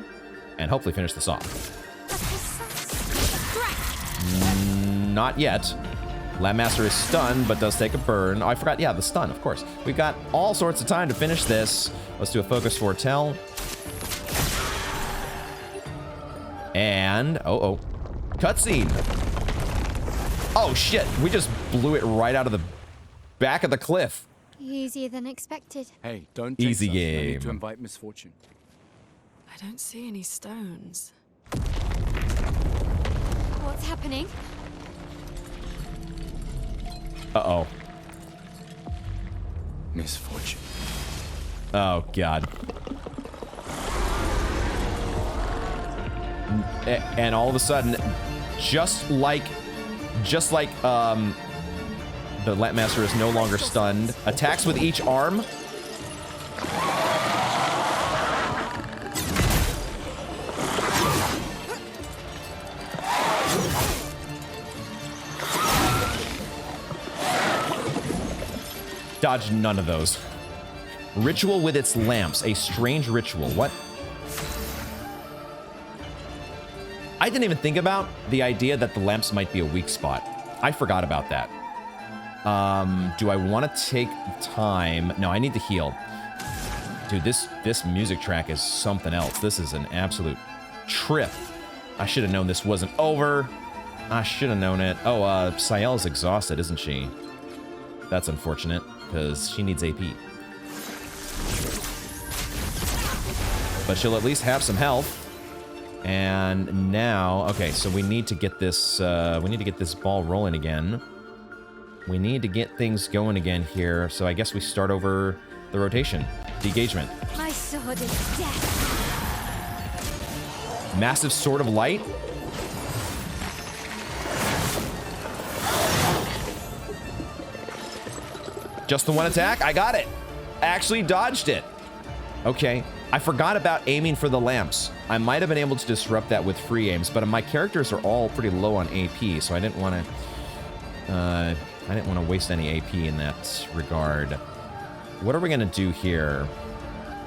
and hopefully finish this off. Not yet. Lamb Master is stunned, but does take a burn. Oh, I forgot. Yeah, the stun, of course. We've got all sorts of time to finish this. Let's do a focus foretell. And, cutscene. Oh shit, we just blew it right out of the back of the cliff. Easier than expected. Hey, don't Easy jinx us. No game. need to invite misfortune. I don't see any stones. What's happening? Uh-oh. Misfortune. Oh, God. And all of a sudden, just like the Lampmaster is no longer stunned. Attacks with each arm. Dodge none of those. Ritual with its lamps. A strange ritual. What? I didn't even think about the idea that the lamps might be a weak spot. I forgot about that. Do I want to take time? No, I need to heal. Dude, this music track is something else. This is an absolute trip. I should have known this wasn't over. I should have known it. Oh, Sayel's exhausted, isn't she? That's unfortunate, because she needs AP. But she'll at least have some health. And now, okay, so we need to get this, ball rolling again. We need to get things going again here. So I guess we start over the rotation. Engagement. My sword is death. Massive Sword of Light. Just the one attack? I got it. Actually dodged it. Okay. I forgot about aiming for the lamps. I might have been able to disrupt that with free aims, but my characters are all pretty low on AP, so I didn't want to waste any AP in that regard. What are we going to do here?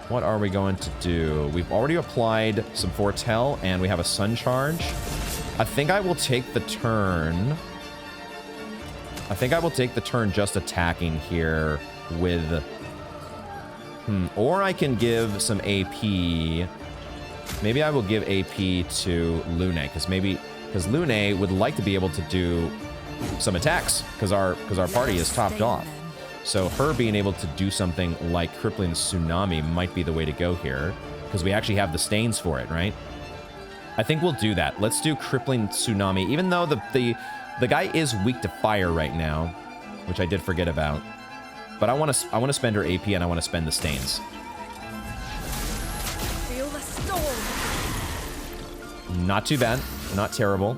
What are we going to do? We've already applied some Foretell, and we have a Sun Charge. I think I will take the turn. Just attacking here with... Or I can give some AP. Maybe I will give AP to Lune, because Lune would like to be able to do some attacks, because our party is topped off. So her being able to do something like Crippling Tsunami might be the way to go here, because we actually have the stains for it, right? I think we'll do that. Let's do Crippling Tsunami, even though the guy is weak to fire right now, which I did forget about. But I want to spend her AP, and I want to spend the stains. Feel the storm. Not too bad. Not terrible.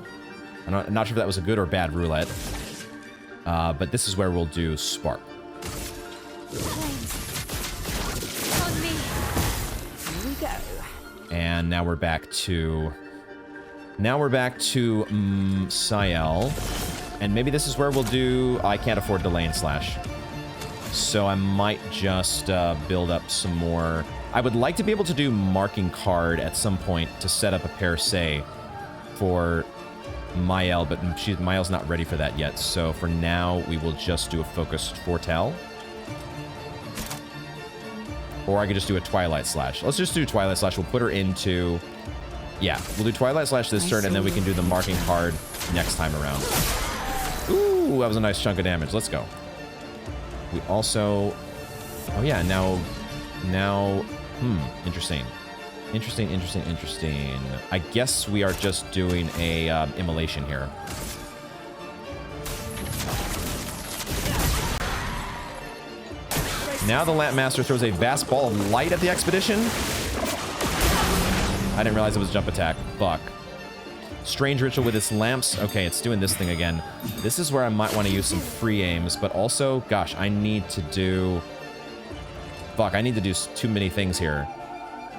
I'm not sure if that was a good or bad roulette. But this is where we'll do Spark. Flames. On me. Here we go. And now we're back to... Sayel. And maybe this is where we'll do... I can't afford Delay and Slash. So I might just build up some more... I would like to be able to do Marking Card at some point to set up a Perse for Mael, but Mael's not ready for that yet. So for now, we will just do a focused Foretell. Or I could just do a Twilight Slash. Let's just do Twilight Slash. We'll put her into... Yeah, we'll do Twilight Slash this turn, and then we can do the Marking Card next time around. Ooh, that was a nice chunk of damage. Let's go. We also... Oh, yeah, now... Interesting. Interesting. I guess we are just doing a immolation here. Now the Lampmaster throws a vast ball of light at the expedition. I didn't realize it was jump attack. Fuck. Strange Ritual with its lamps. Okay, it's doing this thing again. This is where I might want to use some free aims, but also, gosh, I need to do... Fuck, I need to do too many things here.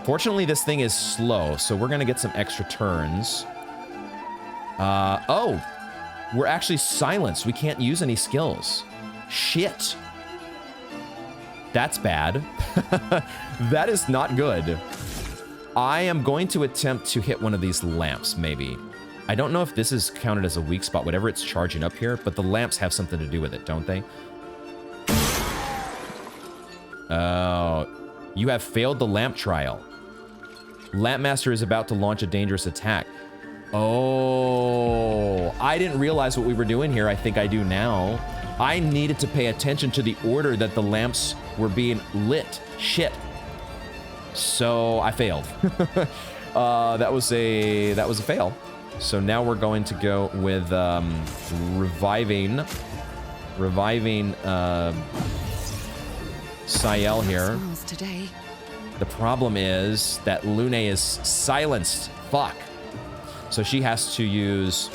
Fortunately, this thing is slow, so we're going to get some extra turns. Oh! We're actually silenced. We can't use any skills. Shit. That's bad. That is not good. I am going to attempt to hit one of these lamps, maybe. I don't know if this is counted as a weak spot, whatever it's charging up here, but the lamps have something to do with it, don't they? Oh, you have failed the lamp trial. Lampmaster is about to launch a dangerous attack. Oh, I didn't realize what we were doing here. I think I do now. I needed to pay attention to the order that the lamps were being lit. Shit. So I failed. That was a reviving Sael here. Smells today. The problem is that Lune is silenced. Fuck. So she has to use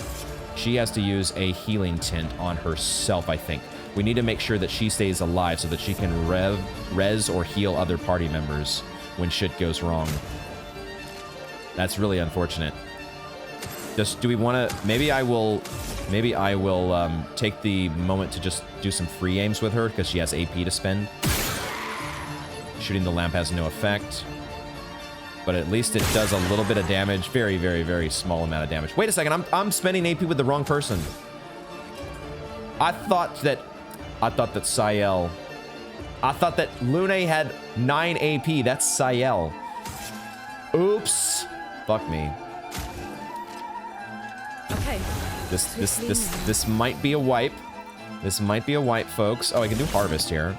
a healing tint on herself, I think. We need to make sure that she stays alive so that she can res or heal other party members when shit goes wrong. That's really unfortunate. Just, do we want to... Maybe I will take the moment to just do some free aims with her because she has AP to spend. Shooting the lamp has no effect. But at least it does a little bit of damage. Very, very, very small amount of damage. Wait a second, I'm spending AP with the wrong person. I thought that Lune had 9 AP. That's Sael. Oops. Fuck me. Okay. This might be a wipe. This might be a wipe, folks. Oh, I can do Harvest here.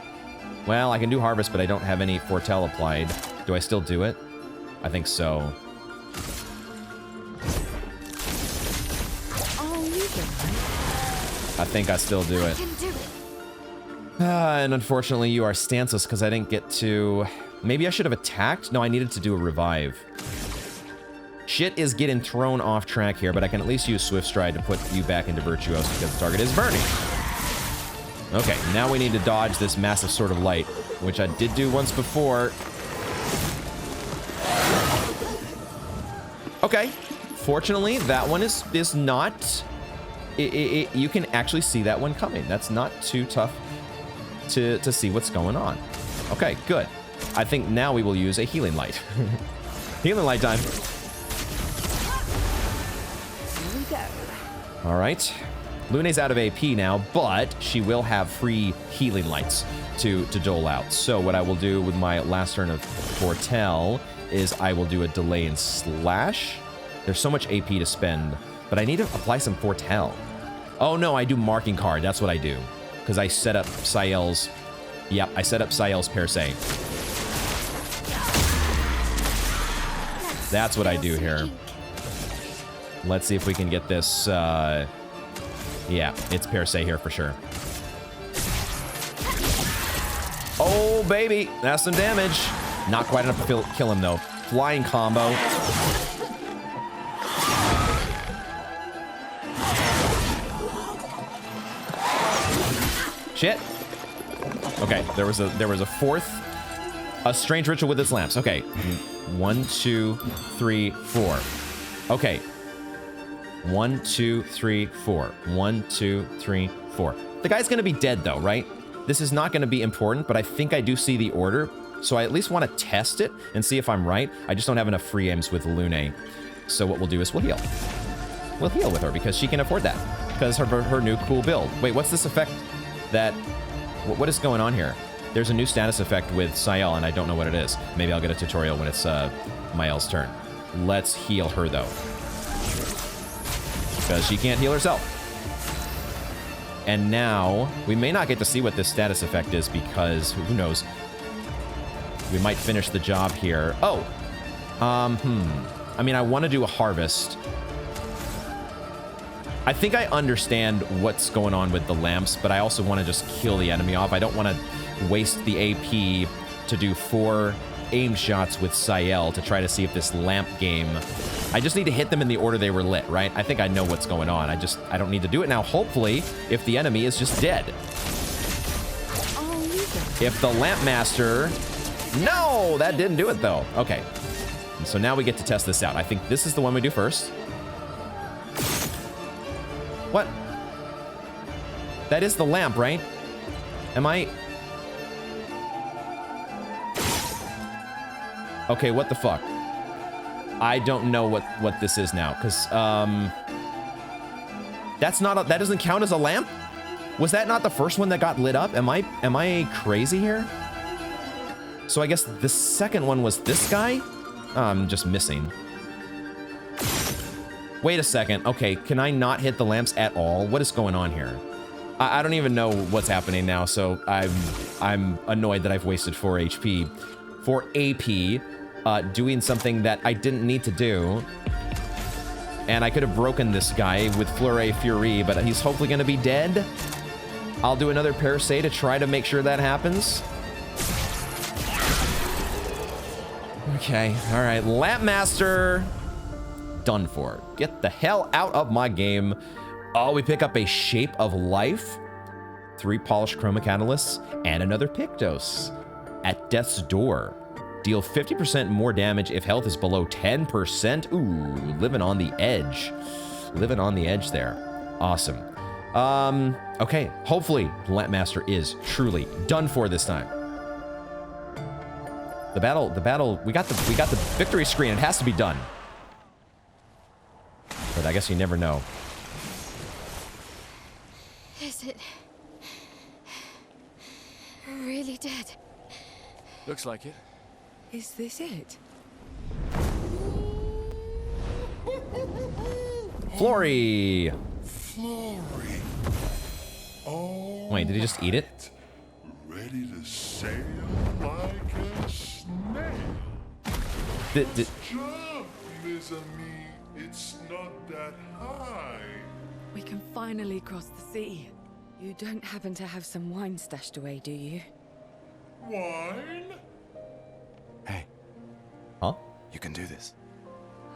Well, I can do Harvest, but I don't have any Foretell applied. Do I still do it? I think so. Oh, you can. I think I still do I it. can do it. And unfortunately, you are stanceless because I didn't get to... Maybe I should have attacked? No, I needed to do a revive. Shit is getting thrown off track here, but I can at least use Swift Stride to put you back into Virtuos because the target is burning. Okay, now we need to dodge this massive Sword of Light, which I did do once before. Okay, fortunately, that one is not... you can actually see that one coming. That's not too tough to see what's going on. Okay, good. I think now we will use a Healing Light. Healing Light time. Here we go. All right. Lune's out of AP now, but she will have free healing lights to dole out. So what I will do with my last turn of Foretell is I will do a Delay and Slash. There's so much AP to spend, but I need to apply some Foretell. Oh no, I do Marking Card. That's what I do. Because I set up Sael's... Yep, I set up Sael's Per Se. That's what I do here. Let's see if we can get this... Yeah, it's Per Se here for sure. Oh, baby. That's some damage. Not quite enough to kill him, though. Flying combo. Shit. Okay, there was a fourth. A strange ritual with its lamps. Okay. 1, 2, 3, 4. Okay. 1, 2, 3, 4. 1, 2, 3, 4. The guy's gonna be dead though, right? This is not gonna be important, but I think I do see the order, so I at least want to test it and see if I'm right. I just don't have enough free aims with Lune. So what we'll do is we'll heal. We'll heal with her because she can afford that. Because her new cool build. Wait, what's this effect that... What is going on here? There's a new status effect with Sael, and I don't know what it is. Maybe I'll get a tutorial when it's Mael's turn. Let's heal her though. Because she can't heal herself. And now, we may not get to see what this status effect is because, who knows? We might finish the job here. Oh! I mean, I want to do a Harvest. I think I understand what's going on with the lamps, but I also want to just kill the enemy off. I don't want to waste the AP to do 4 aim shots with Sael to try to see if this lamp game... I just need to hit them in the order they were lit, right? I think I know what's going on. I don't need to do it now, hopefully, if the enemy is just dead. If the Lamp Master... No! That didn't do it, though. Okay. So now we get to test this out. I think this is the one we do first. What? That is the lamp, right? Am I... Okay, what the fuck? I don't know what this is now, because, that's not that doesn't count as a lamp? Was that not the first one that got lit up? Am I crazy here? So I guess the second one was this guy? I'm just missing. Wait a second. Okay, can I not hit the lamps at all? What is going on here? I don't even know what's happening now, so I'm annoyed that I've wasted 4 HP. 4 AP, doing something that I didn't need to do. And I could have broken this guy with Fleuret Fury, but he's hopefully going to be dead. I'll do another Parasay to try to make sure that happens. Okay, all right, Lampmaster. Done for. Get the hell out of my game. Oh, we pick up a Shape of Life, 3 Polished Chroma Catalysts, and another Pictos. At Death's Door. Deal 50% more damage if health is below 10%. Ooh, living on the edge. Living on the edge there. Awesome. Okay, hopefully Lampmaster is truly done for this time. The battle, we got the victory screen. It has to be done. But I guess you never know. Is it really dead? Looks like it. Is this it? Flory! Flory. Oh, Wait, did he just eat it? ready to sail like a snail. Jump, mes amis. It's not that high. We can finally cross the sea. You don't happen to have some wine stashed away, do you? Wine? Hey, Huh? you can do this.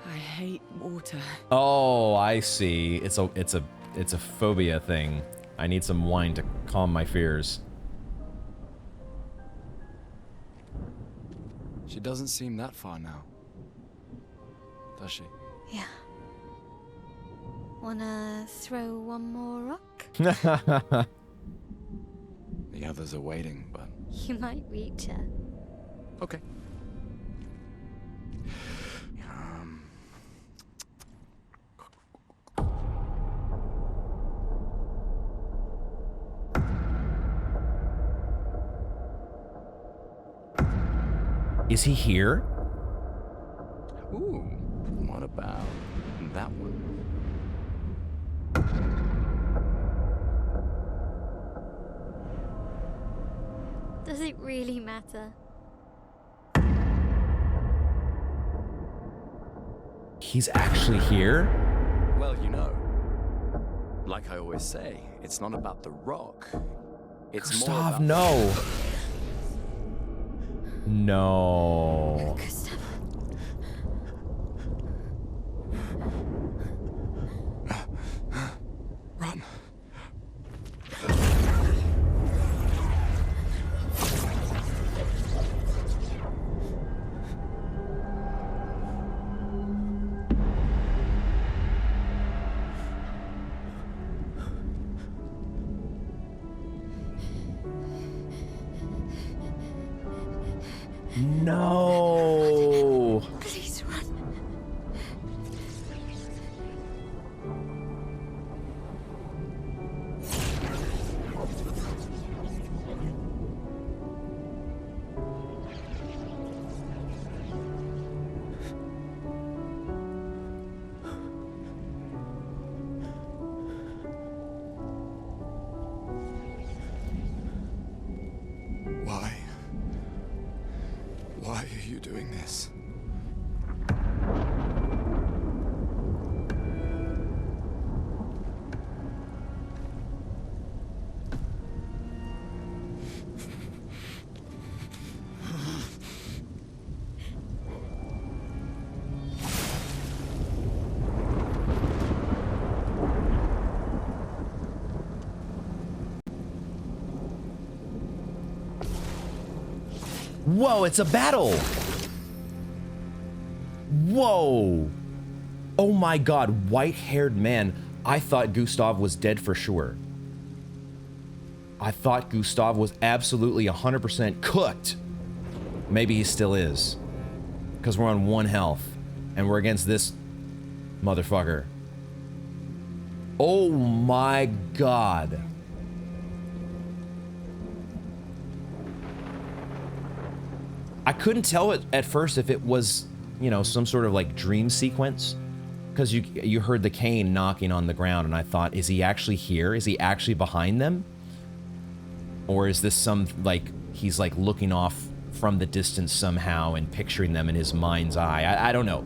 I hate water. Oh, I see. It's a phobia thing. I need some wine to calm my fears. She doesn't seem that far now. Does she? Yeah. Wanna throw one more rock? The others are waiting, but... You might reach her. Okay. Is he here? Ooh, what about that one? Does it really matter? He's actually here? Well, you know, like I always say, it's not about the rock. It's more Gustav, about... no. No. Gustav. Run. No. Please run. Why? Why are you doing this? Whoa, it's a battle. Whoa. Oh my god, white-haired man. I thought Gustav was dead for sure. I thought Gustav was absolutely 100% cooked. Maybe he still is. Because we're on 1 health. And we're against this motherfucker. Oh my god. I couldn't tell it at first if it was, you know, some sort of like dream sequence. Because you heard the cane knocking on the ground and I thought, is he actually here? Is he actually behind them? Or is this some, like, he's like looking off from the distance somehow and picturing them in his mind's eye? I don't know.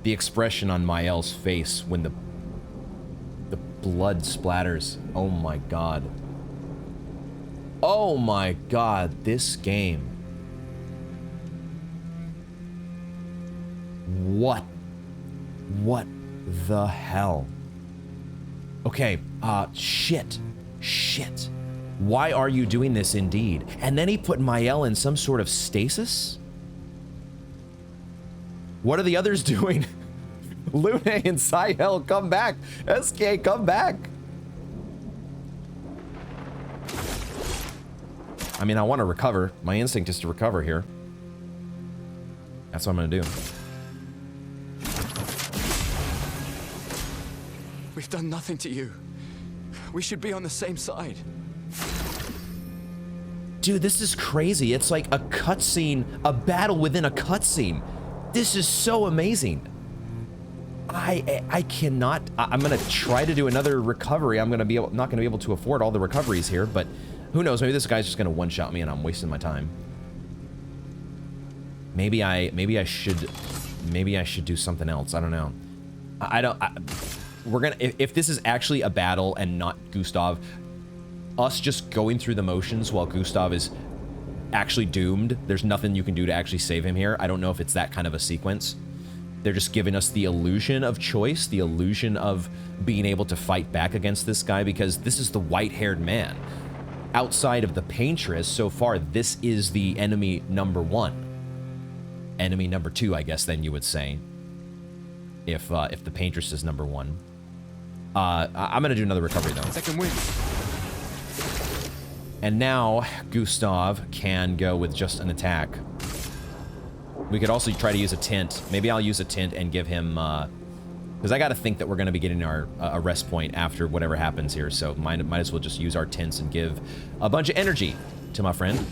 The expression on Mael's face when the blood splatters. Oh my god. Oh my god, this game. What the hell? Okay, shit. Why are you doing this indeed? And then he put Mael in some sort of stasis? What are the others doing? Lune and Sael, come back. SK, come back. I mean, I want to recover. My instinct is to recover here. That's what I'm gonna do. We've done nothing to you. We should be on the same side. Dude, this is crazy. It's like a cutscene, a battle within a cutscene. This is so amazing. I cannot. I'm gonna try to do another recovery. I'm gonna be not gonna be able to afford all the recoveries here, but who knows? Maybe this guy's just gonna one-shot me and I'm wasting my time. Maybe I should do something else. I don't know. We're gonna, if this is actually a battle and not Gustav, us just going through the motions while Gustav is actually doomed, there's nothing you can do to actually save him here. I don't know if it's that kind of a sequence. They're just giving us the illusion of choice, the illusion of being able to fight back against this guy, because this is the white-haired man. Outside of the Paintress, so far, this is the enemy number 1. Enemy number 2, I guess, then you would say. If the Paintress is number 1. I'm gonna do another recovery, though. Second win. And now, Gustav can go with just an attack. We could also try to use a tint. Maybe I'll use a tint and give him, because I gotta think that we're gonna be getting our a rest point after whatever happens here, so might as well just use our tints and give a bunch of energy to my friend.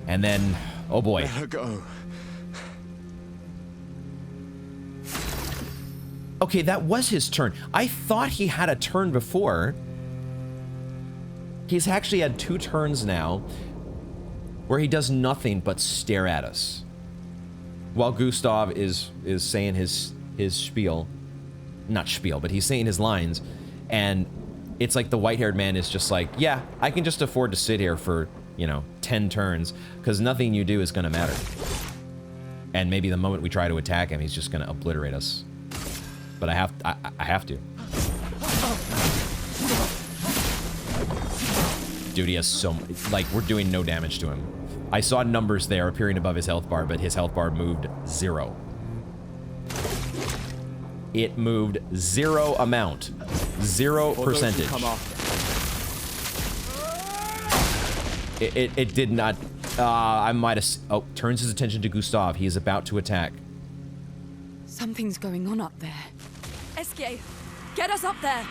And then, oh boy. Let her go. Okay, that was his turn. I thought he had a turn before. He's actually had 2 turns now where he does nothing but stare at us. While Gustav is saying his spiel. Not spiel, but he's saying his lines. And it's like the white-haired man is just like, yeah, I can just afford to sit here for, you know, 10 turns, because nothing you do is gonna matter. And maybe the moment we try to attack him, he's just gonna obliterate us. But I have to. Dude, he has so, like, we're doing no damage to him. I saw numbers there appearing above his health bar, but his health bar moved 0. It moved 0 amount. 0 percentage. It did not, I might have, oh, turns his attention to Gustav. He is about to attack. Something's going on up there. SK, get us up there!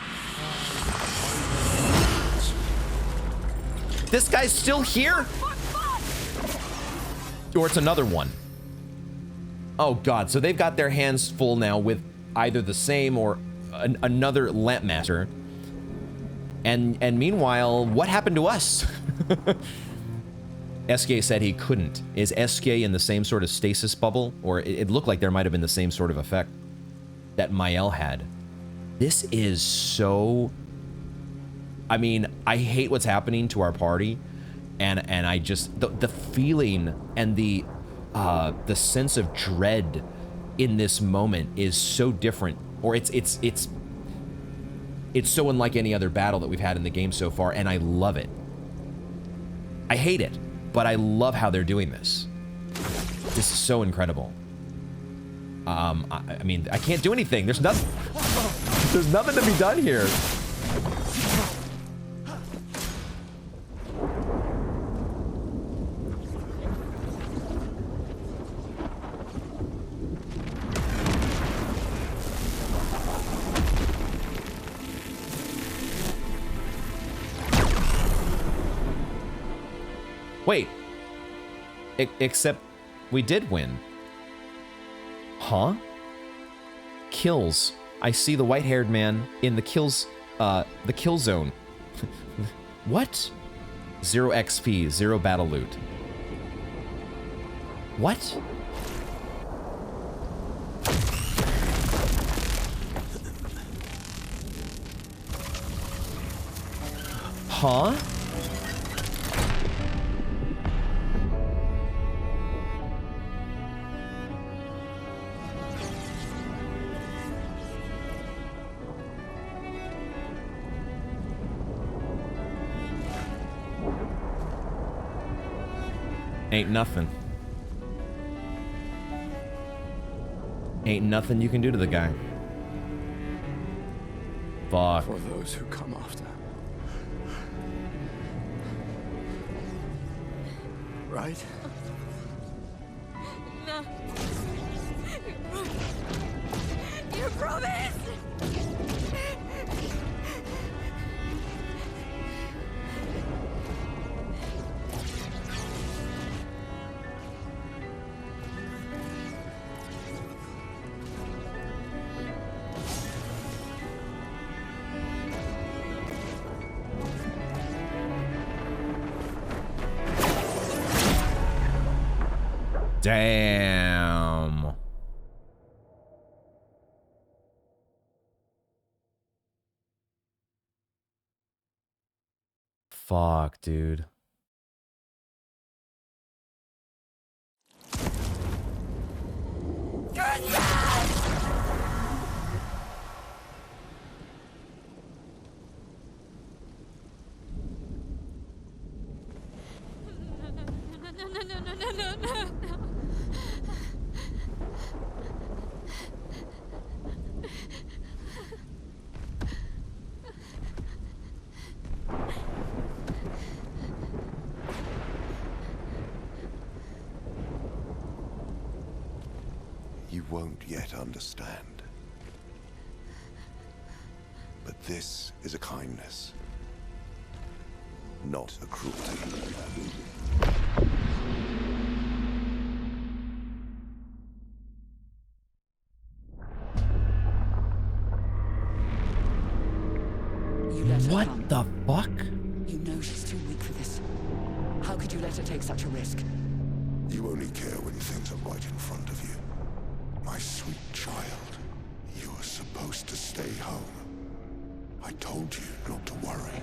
This guy's still here? Or it's another one. Oh god, so they've got their hands full now with either the same or another Lampmaster. And meanwhile, what happened to us? SK said he couldn't. Is SK in the same sort of stasis bubble? Or it looked like there might have been the same sort of effect that Mael had. This is so... I mean, I hate what's happening to our party, and I just... The feeling and the sense of dread in this moment is so different. Or it's so unlike any other battle that we've had in the game so far, and I love it. I hate it, but I love how they're doing this. This is so incredible. I mean, I can't do anything. There's nothing. There's nothing to be done here. Wait. Except we did win. Huh? Kills. I see the white-haired man in the kills, the kill zone. What? 0 XP, 0 battle loot. What? Huh? Ain't nothing. Ain't nothing you can do to the guy. Fuck. For those who come after. Right? No. You promised! Damn. Fuck, dude. No. You won't yet understand. But this is a kindness, not a cruelty. You let her What come. the fuck? You know she's too weak for this. How could you let her take such a risk? You only care when things are right in front of you. My sweet child, you are supposed to stay home. I told you not to worry.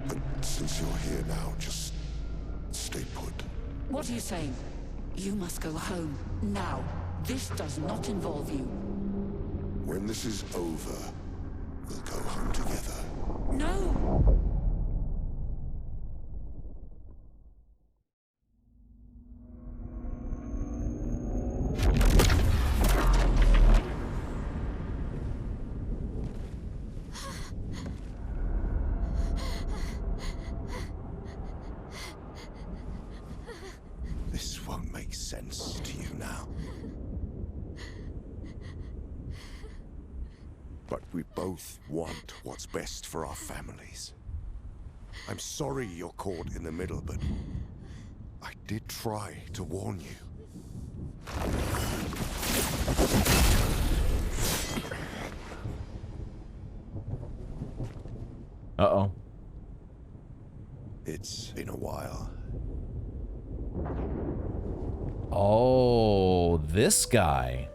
But since you're here now, just stay put. What are you saying? You must go home, now. This does not involve you. When this is over, we'll go home together. No! This won't make sense to you now. But we both want what's best for our families. I'm sorry you're caught in the middle, but I did try to warn you. Uh-oh. It's been a while. Oh, this guy.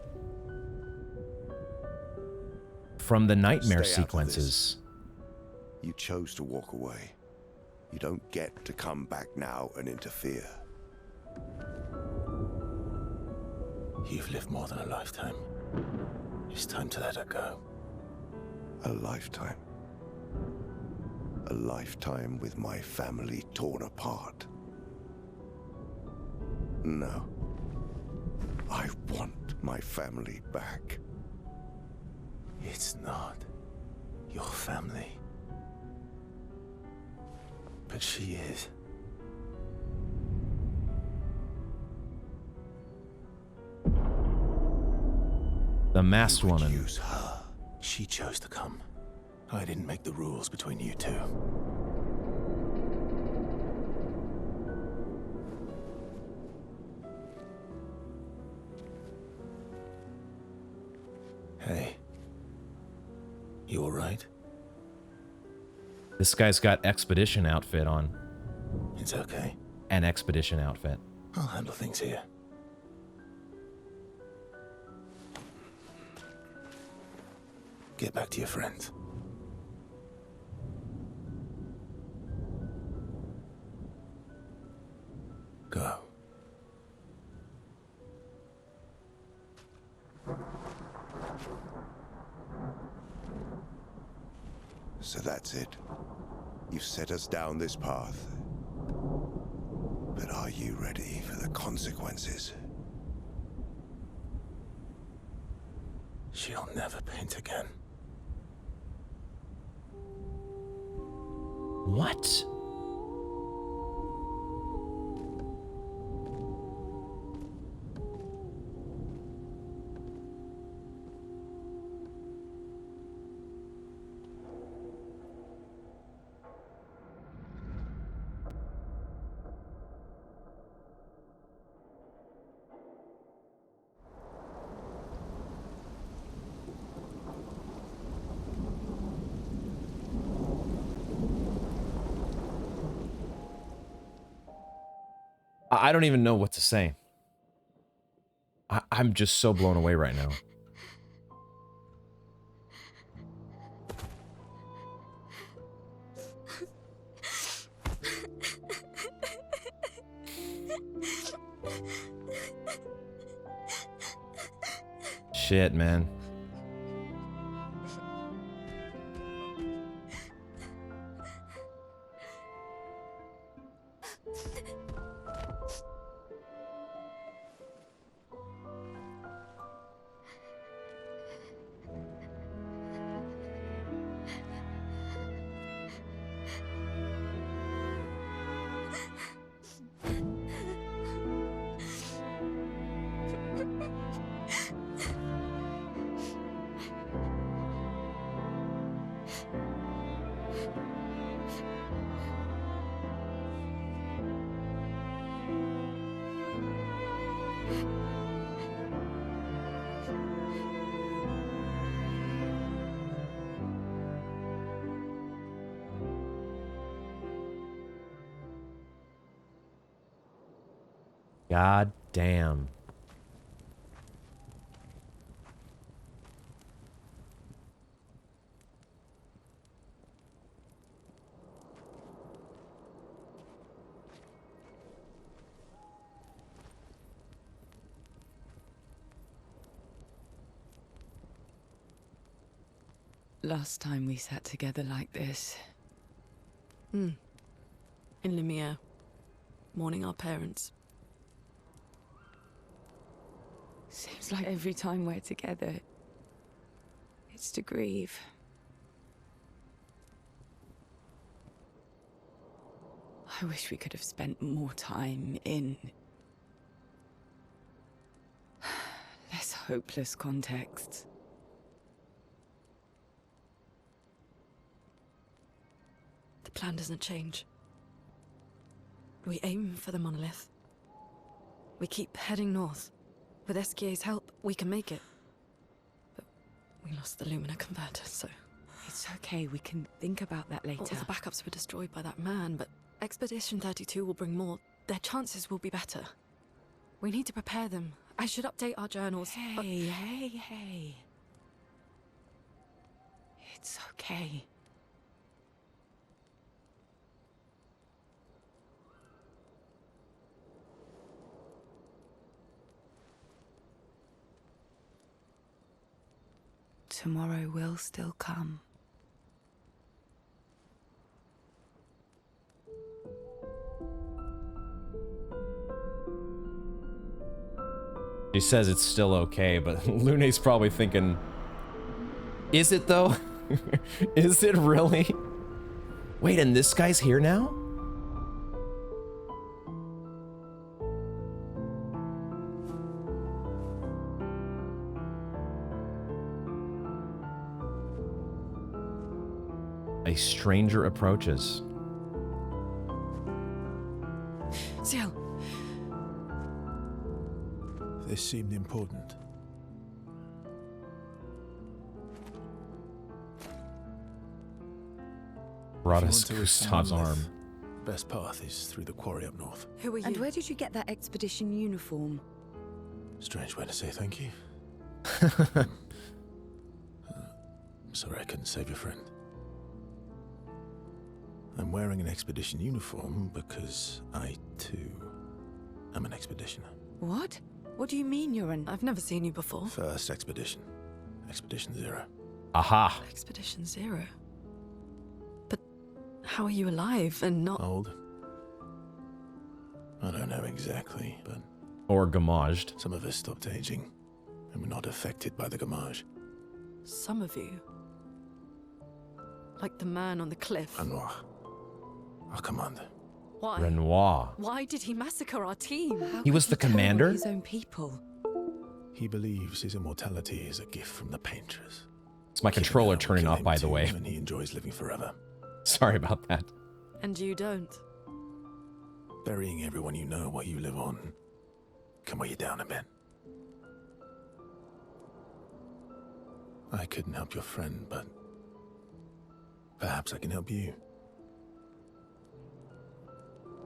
From the nightmare Stay out of sequences. You chose to walk away. You don't get to come back now and interfere. You've lived more than a lifetime. It's time to let her go. A lifetime. A lifetime with my family torn apart. No. I want my family back. It's not your family. But she is. The masked You would woman. use her. She chose to come. I didn't make the rules between you two. Hey. You alright? This guy's got expedition outfit on. It's okay. An expedition outfit. I'll handle things here. Get back to your friends. So that's it. You've set us down this path. But are you ready for the consequences? She'll never paint again. What? I don't even know what to say. I'm just so blown away right now. Shit, man. God damn. Last time we sat together like this. In Lumiere, mourning our parents. Seems like every time we're together, it's to grieve. I wish we could have spent more time in less hopeless contexts. The plan doesn't change. We aim for the monolith. We keep heading north. With SKA's help, we can make it. But we lost the Lumina converter, so... It's okay, we can think about that later. All the backups were destroyed by that man, but Expedition 32 will bring more. Their chances will be better. We need to prepare them. I should update our journals. Hey. It's okay. Tomorrow will still come. She says it's still okay, but Lune's probably thinking, is it though? Is it really? Wait, and this guy's here now? A stranger approaches. Ciel, This seemed important. Brought If you us want to reach the Gustav's monolith, arm. Best path is through the quarry up north. who are you? And where did you get that expedition uniform? Strange way to say thank you. Sorry I couldn't save your friend. I'm wearing an expedition uniform because I, too, am an expeditioner. What? What do you mean you're an... I've never seen you before. First expedition. Expedition 0. Aha. Expedition 0. How are you alive and not... Old? I don't know exactly, but Or gamaged. some of us stopped aging, and we're not affected by the gamage. Some of you? Like the man on the cliff. Renoir, our commander. Why? Renoir. Why did he massacre our team? How He was could the turn on commander? His own people. He believes his immortality is a gift from the Paintress. It's my controller Killing her turning will off, kill by him the too, way. And he enjoys living forever. Sorry about that. And you don't. Burying everyone you know while you live on can weigh you down a bit. I couldn't help your friend, but perhaps I can help you.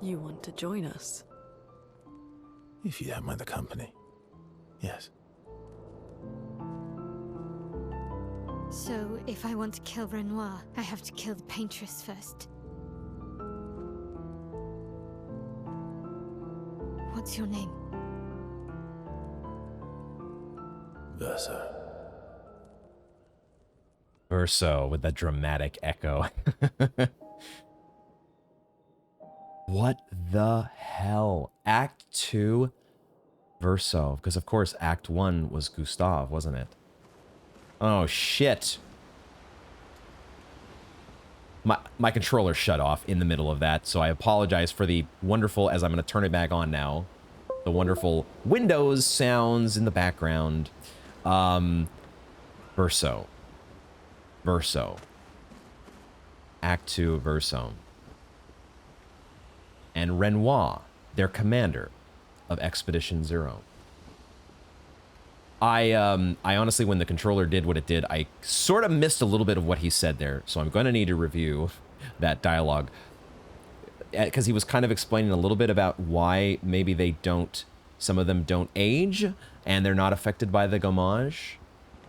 You want to join us? If you don't mind the company. Yes. So, if I want to kill Renoir, I have to kill the Paintress first. What's your name? Verso. Verso with that dramatic echo. What the hell? Act 2, Verso. Because, of course, Act 1 was Gustav, wasn't it? Oh, shit. My controller shut off in the middle of that, so I apologize for the wonderful, as I'm going to turn it back on now, the wonderful Windows sounds in the background. Verso. Verso. Act 2, Verso. And Renoir, their commander of Expedition Zero. I honestly, when the controller did what it did, I sort of missed a little bit of what he said there, so I'm going to need to review that dialogue. Because he was kind of explaining a little bit about why maybe they don't, some of them don't age, and they're not affected by the gamage.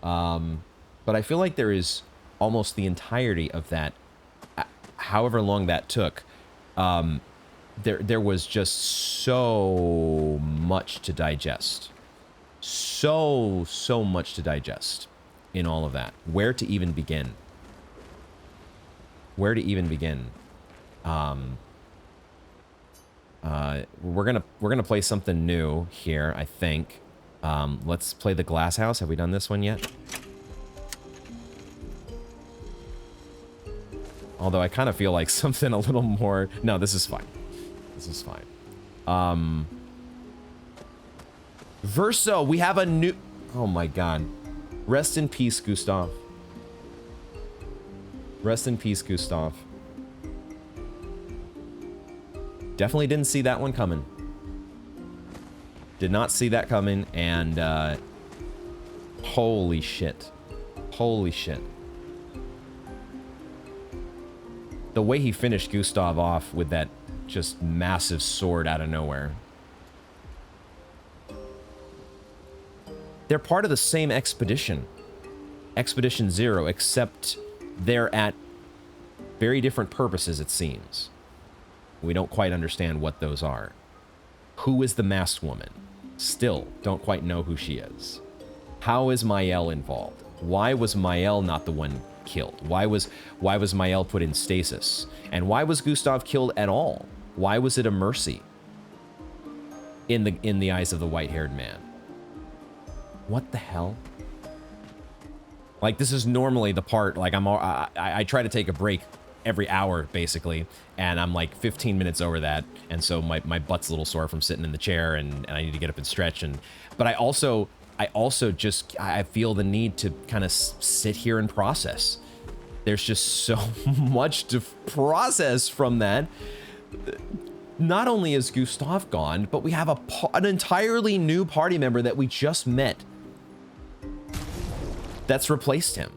But I feel like there is almost the entirety of that, however long that took, there was just so much to digest. So much to digest in all of that. Where to even begin? Where to even begin? We're gonna play something new here, I think. Let's play the Glass House. Have we done this one yet? Although I kind of feel like something a little more... No, this is fine. This is fine. Verso, we have a new... Oh my god. Rest in peace, Gustav. Rest in peace, Gustav. Definitely didn't see that one coming. Did not see that coming, and holy shit. Holy shit. The way he finished Gustav off with that just massive sword out of nowhere. They're part of the same expedition. Expedition Zero, except they're at very different purposes, it seems. We don't quite understand what those are. Who is the masked woman? Still don't quite know who she is. How is Mael involved? Why was Mael not the one killed? Why was Mael put in stasis? And why was Gustav killed at all? Why was it a mercy in the eyes of the white-haired man? What the hell? Like, this is normally the part, like, I try to take a break every hour, basically, and I'm like 15 minutes over that, and so my butt's a little sore from sitting in the chair, and I need to get up and stretch, but I also just, I feel the need to kind of sit here and process. There's just so much to process from that. Not only is Gustav gone, but we have an entirely new party member that we just met that's replaced him.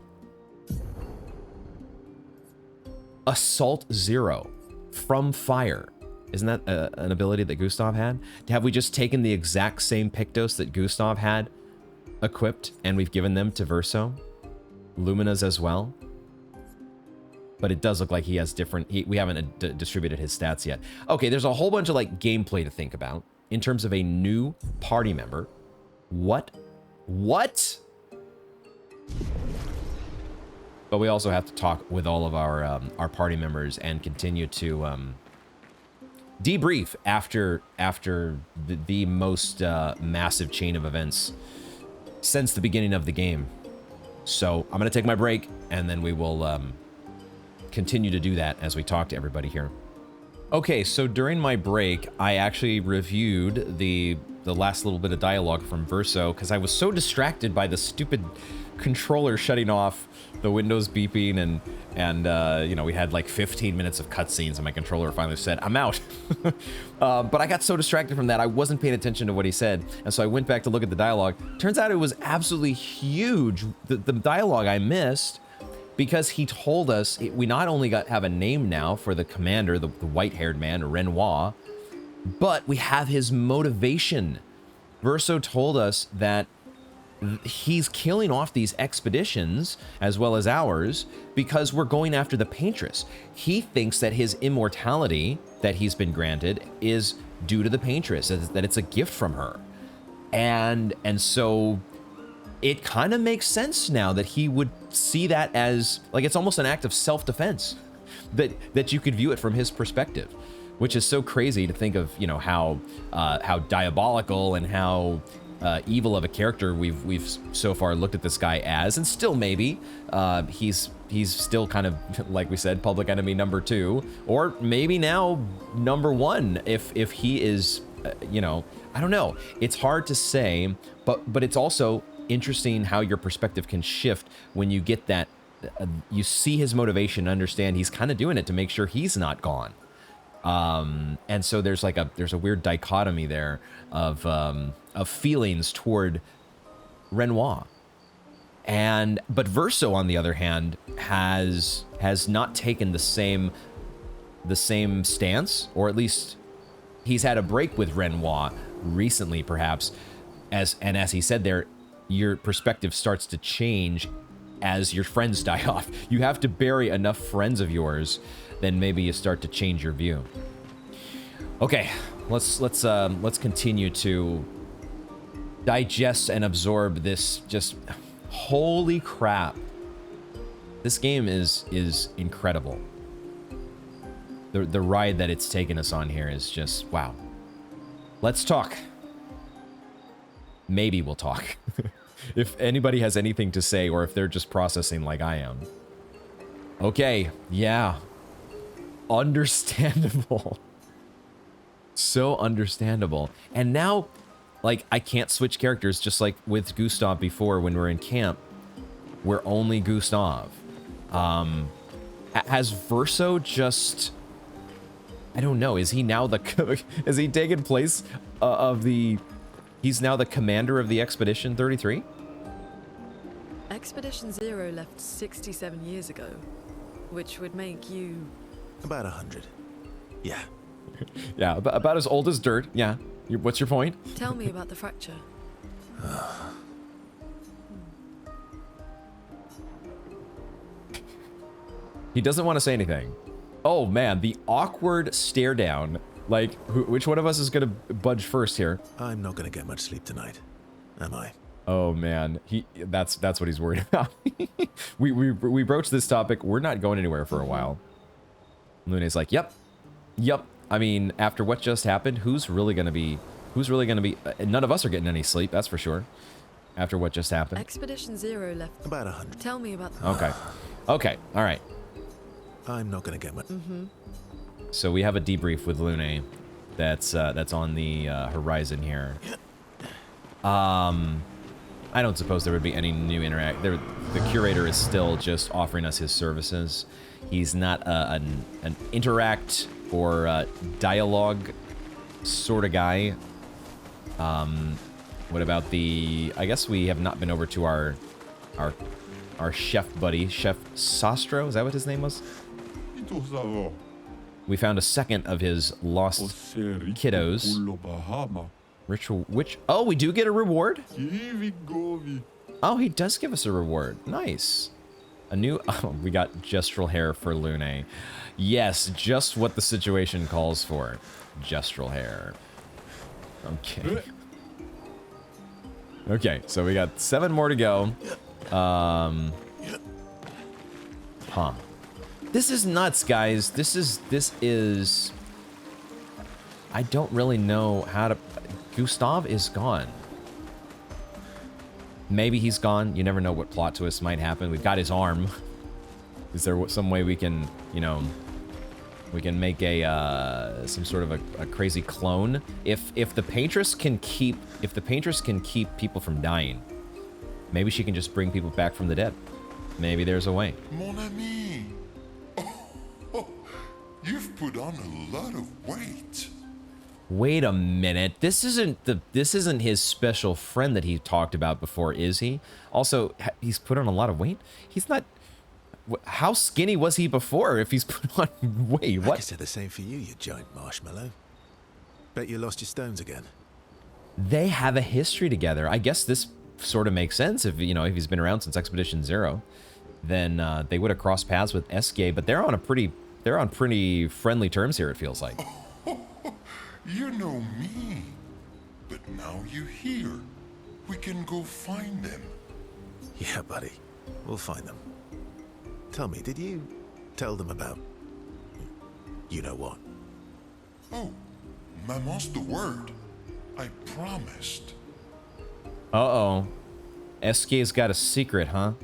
Assault Zero from Fire. Isn't that an ability that Gustav had? Have we just taken the exact same Pictos that Gustav had equipped and we've given them to Verso? Lumina's as well? But it does look like he has different... we haven't distributed his stats yet. Okay, there's a whole bunch of like gameplay to think about in terms of a new party member. What? but we also have to talk with all of our party members and continue to debrief after the most massive chain of events since the beginning of the game. So I'm gonna take my break, and then we will continue to do that as we talk to everybody here. Okay, so during my break, I actually reviewed the last little bit of dialogue from Verso because I was so distracted by the stupid controller shutting off, the windows beeping, and you know, we had like 15 minutes of cutscenes, and my controller finally said, "I'm out." But I got so distracted from that, I wasn't paying attention to what he said, and so I went back to look at the dialogue. Turns out it was absolutely huge, the dialogue I missed, because he told us we not only have a name now for the commander, the white-haired man, Renoir, but we have his motivation. Verso told us that he's killing off these expeditions, as well as ours, because we're going after the Paintress. He thinks that his immortality that he's been granted is due to the Paintress, that it's a gift from her. And so it kind of makes sense now that he would see that as, like, it's almost an act of self-defense, that you could view it from his perspective, which is so crazy to think of, you know, how diabolical and how evil of a character we've so far looked at this guy as, and still maybe he's still kind of, like we said, public enemy number 2, or maybe now number 1 if he is, you know, I don't know. It's hard to say, but it's also interesting how your perspective can shift when you get that, you see his motivation, understand he's kind of doing it to make sure he's not gone. And so there's a weird dichotomy there of feelings toward Renoir. But Verso, on the other hand, has not taken the same stance, or at least he's had a break with Renoir recently, perhaps, as he said there, your perspective starts to change as your friends die off. You have to bury enough friends of yours, then maybe you start to change your view. Okay, let's continue to digest and absorb this. Just holy crap, this game is incredible. The ride that it's taken us on here is just wow. Let's talk. Maybe we'll talk. If anybody has anything to say, or if they're just processing like I am. Okay, yeah. Understandable. So understandable. And now, like, I can't switch characters, just like with Gustav before when we're in camp. We're only Gustav. Has Verso just... I don't know, is he now the... Has he taken place of the... He's now the commander of the Expedition 33? Expedition Zero left 67 years ago, which would make you... About 100. Yeah. Yeah, about as old as dirt. Yeah. What's your point? Tell me about the fracture. He doesn't want to say anything. Oh man, the awkward stare down. Like, which one of us is gonna budge first here? I'm not gonna get much sleep tonight, am I? Oh man, that's what he's worried about. we broached this topic. We're not going anywhere for a while. Lune's like, yep. I mean, after what just happened, who's really gonna be? None of us are getting any sleep, that's for sure. After what just happened. Expedition Zero left about 100. Tell me about. Okay. All right. I'm not gonna get much. So we have a debrief with Lune that's on the horizon here. I don't suppose there would be any new the curator is still just offering us his services. He's not an interact or dialogue sort of guy. What about I guess we have not been over to our chef buddy, Chef Sastro. Is that what his name was? We found a second of his lost kiddos. Ritual, oh, we do get a reward? Oh, he does give us a reward. Nice. Oh, we got gestural hair for Lune. Yes, just what the situation calls for. Gestural hair. Okay. Okay, so we got 7 more to go. Huh. This is nuts, guys. This is... I don't really know how to... Gustav is gone. Maybe he's gone. You never know what plot twist might happen. We've got his arm. Is there some way we can, you know... We can make a some sort of a crazy clone. If the Paintress can keep people from dying, maybe she can just bring people back from the dead. Maybe there's a way. Mon ami. Oh, you've put on a lot of weight. Wait a minute. This isn't his special friend that he talked about before, is he? Also, he's put on a lot of weight. He's not. How skinny was he before if he's put on weight? What? I could say the same for you, you giant marshmallow. Bet you lost your stones again. They have a history together. I guess this sort of makes sense if, you know, if he's been around since Expedition Zero. Then they would have crossed paths with SK, but they're on pretty friendly terms here, it feels like. You know me. But now you're here. We can go find them. Yeah, buddy. We'll find them. Tell me, did you tell them about... you know what? Oh, Maman's the word. I promised. Uh-oh. SK's got a secret, huh?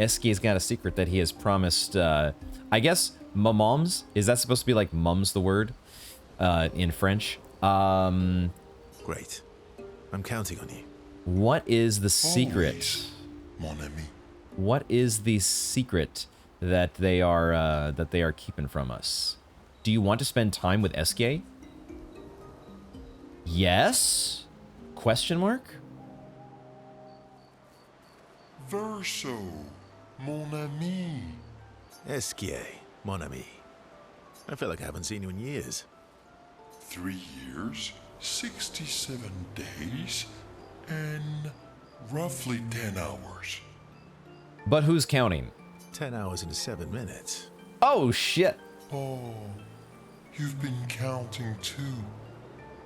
SK's got a secret that he has promised, I guess, Mamoms? Is that supposed to be like mum's the word? In French? Great. I'm counting on you. What is the secret? Always, mon ami. What is the secret that they are keeping from us? Do you want to spend time with SK? Yes? Question mark? Verso, mon ami. Esquier, mon ami. I feel like I haven't seen you in years. 3 years, 67 days, and roughly 10 hours. But who's counting? 10 hours and 7 minutes. Oh, shit. Oh, you've been counting too.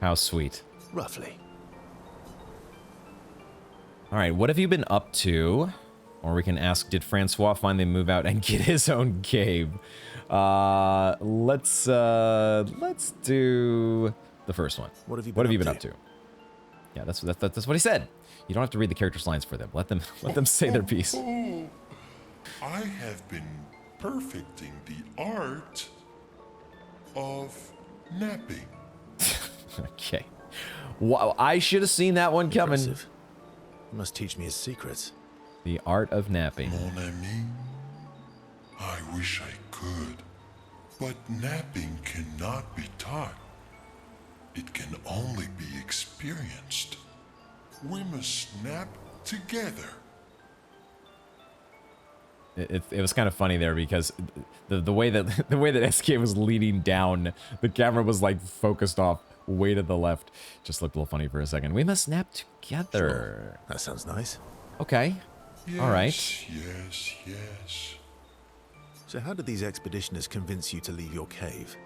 How sweet. Roughly. All right, what have you been up to? Or we can ask, did Francois finally move out and get his own cave? Let's do the first one. What have you been up to? Yeah, that's what he said. You don't have to read the characters' lines for them. Let them say their piece. Oh, I have been perfecting the art of napping. Okay. Wow, I should have seen that one coming. Impressive. You must teach me his secrets. The art of napping. Mon ami, I wish I could, but napping cannot be taught. It can only be experienced. We must nap together. It was kind of funny there because the way that SK was leaning down, the camera was like focused off way to the left. Just looked a little funny for a second. We must nap together. Sure. That sounds nice. Okay. Yes, all right. Yes. So how did these expeditioners convince you to leave your cave?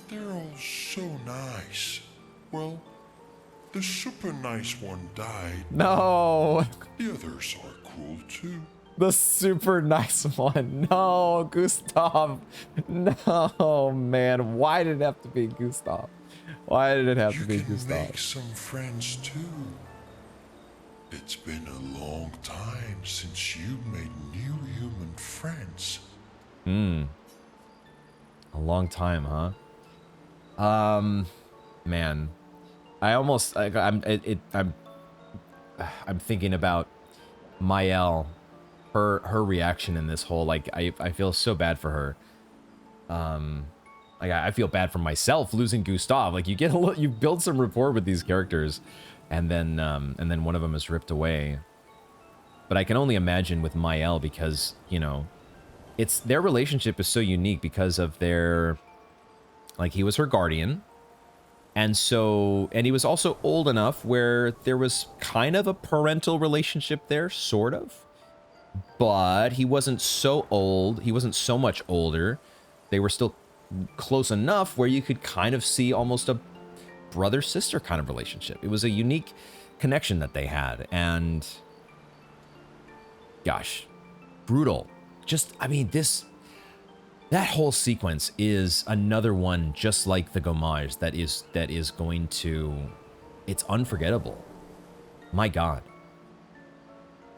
They're all so nice. Well, the super nice one died. No. The others are cool too. The super nice one. No, Gustav. No, man. Why did it have to be Gustav? Why did it have to be You can Gustav? make some friends too. It's been a long time since you made new human friends. A long time, huh? Man, I'm thinking about Mael, her reaction in this whole, like, I feel so bad for her. Like, I feel bad for myself losing Gustav. Like, you build some rapport with these characters, and then one of them is ripped away. But I can only imagine with Mael because, you know, their relationship is so unique because of their, like, he was her guardian. And he was also old enough where there was kind of a parental relationship there, sort of. But he wasn't so old. He wasn't so much older. They were still close enough where you could kind of see almost a brother-sister kind of relationship. It was a unique connection that they had. And gosh, brutal. just, I mean, that whole sequence is another one just like the Gommage that is going to, it's unforgettable. My God.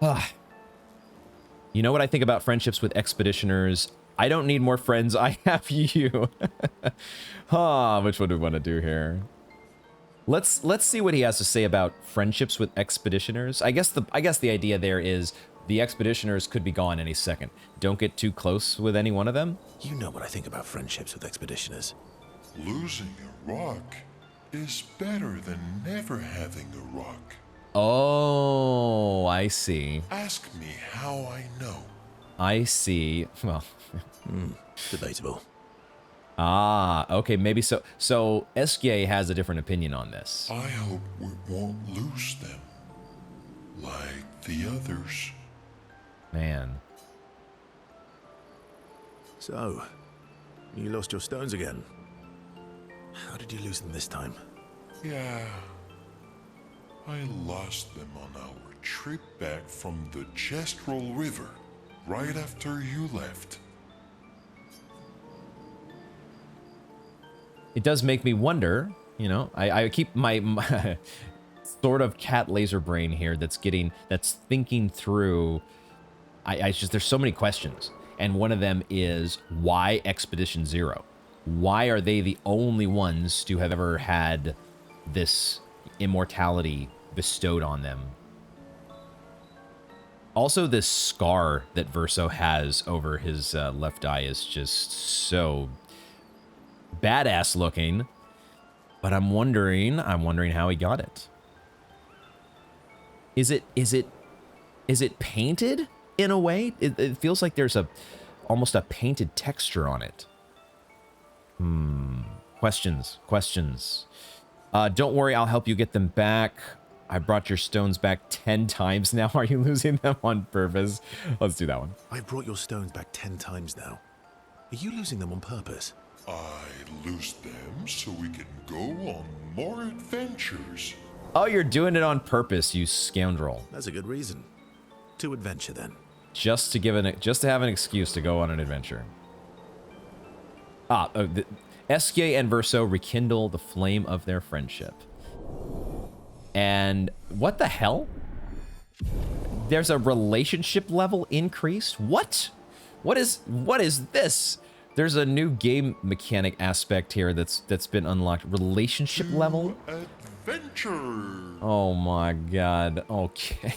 Ah. You know what I think about friendships with expeditioners? I don't need more friends. I have you. Which one do we want to do here? Let's see what he has to say about friendships with expeditioners. I guess the idea there is the expeditioners could be gone any second. Don't get too close with any one of them. You know what I think about friendships with expeditioners. Losing a rock is better than never having a rock. Oh, I see. Ask me how I know. I see. Well, Debatable. Ah, okay, maybe so. So SGA has a different opinion on this. I hope we won't lose them, like the others. Man. So, you lost your stones again. How did you lose them this time? Yeah, I lost them on our trip back from the Chestrel River, right after you left. It does make me wonder, you know, I keep my sort of cat laser brain here that's thinking through, there's so many questions. And one of them is, why Expedition Zero? Why are they the only ones to have ever had this immortality bestowed on them? Also, this scar that Verso has over his left eye is just so badass looking, but I'm wondering how he got it. Is it painted in a way? It feels like there's almost a painted texture on it. Questions. Don't worry, I'll help you get them back. I brought your stones back 10 times now. Are you losing them on purpose? Let's do that one. I brought your stones back 10 times now. Are you losing them on purpose? I lose them so we can go on more adventures. Oh, you're doing it on purpose, you scoundrel. That's a good reason. To adventure, then. Just to have an excuse to go on an adventure. SK and Verso rekindle the flame of their friendship. And what the hell? There's a relationship level increase? What? What is this? There's a new game mechanic aspect here that's been unlocked. Relationship level? Adventure. Oh my God. Okay.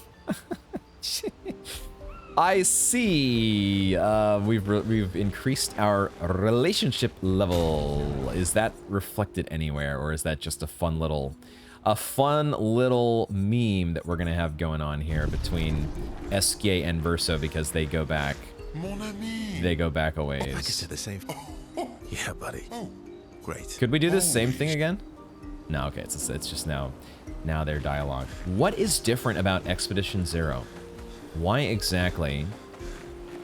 I see. We've increased our relationship level. Is that reflected anywhere, or is that just a fun little meme that we're gonna have going on here between SK and Verso because they go back? Mon ami. They go back a ways. I could say the same. Yeah, buddy. Great. Could we do this same thing again? No, okay. It's just now their dialogue. What is different about Expedition Zero? Why exactly?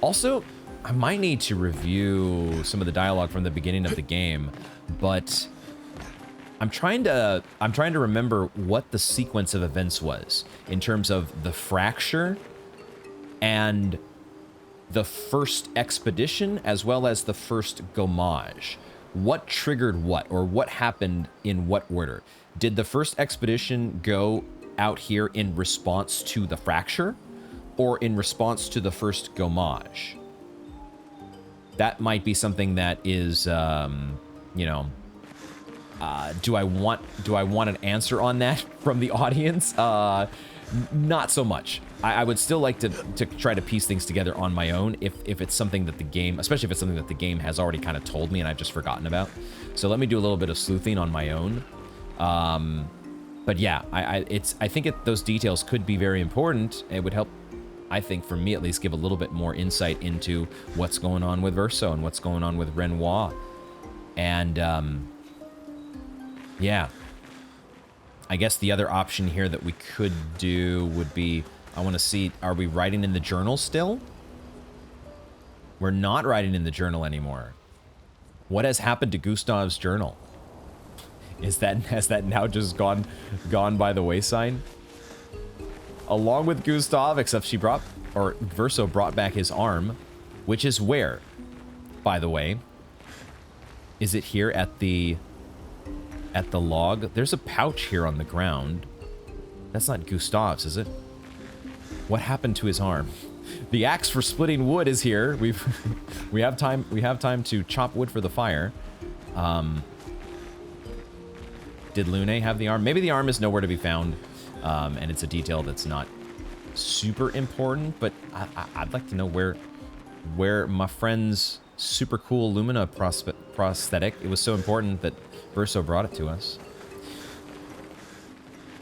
Also, I might need to review some of the dialogue from the beginning of the game, but I'm trying to remember what the sequence of events was in terms of the fracture and the first expedition as well as the first Gommage. What triggered what, or what happened in what order? Did the first expedition go out here in response to the fracture, or in response to the first Gommage? That might be something that is, you know, do I want an answer on that from the audience? Not so much. I would still like to try to piece things together on my own if it's something that the game, especially if it's something that the game has already kind of told me and I've just forgotten about. So let me do a little bit of sleuthing on my own. But yeah, I think those details could be very important. It would help, I think, for me at least, give a little bit more insight into what's going on with Verso and what's going on with Renoir. And yeah, I guess the other option here that we could do would be, I want to see, are we writing in the journal still? We're not writing in the journal anymore. What has happened to Gustav's journal? Has that now just gone by the wayside? Along with Gustav, except Verso brought back his arm. which is where, by the way, is it here at the log? There's a pouch here on the ground. That's not Gustav's, is it? What happened to his arm? The axe for splitting wood is here. We have time to chop wood for the fire. Did Lune have the arm? Maybe the arm is nowhere to be found, and it's a detail that's not super important. But I'd like to know where my friend's super cool Lumina prosthetic. It was so important that Verso brought it to us.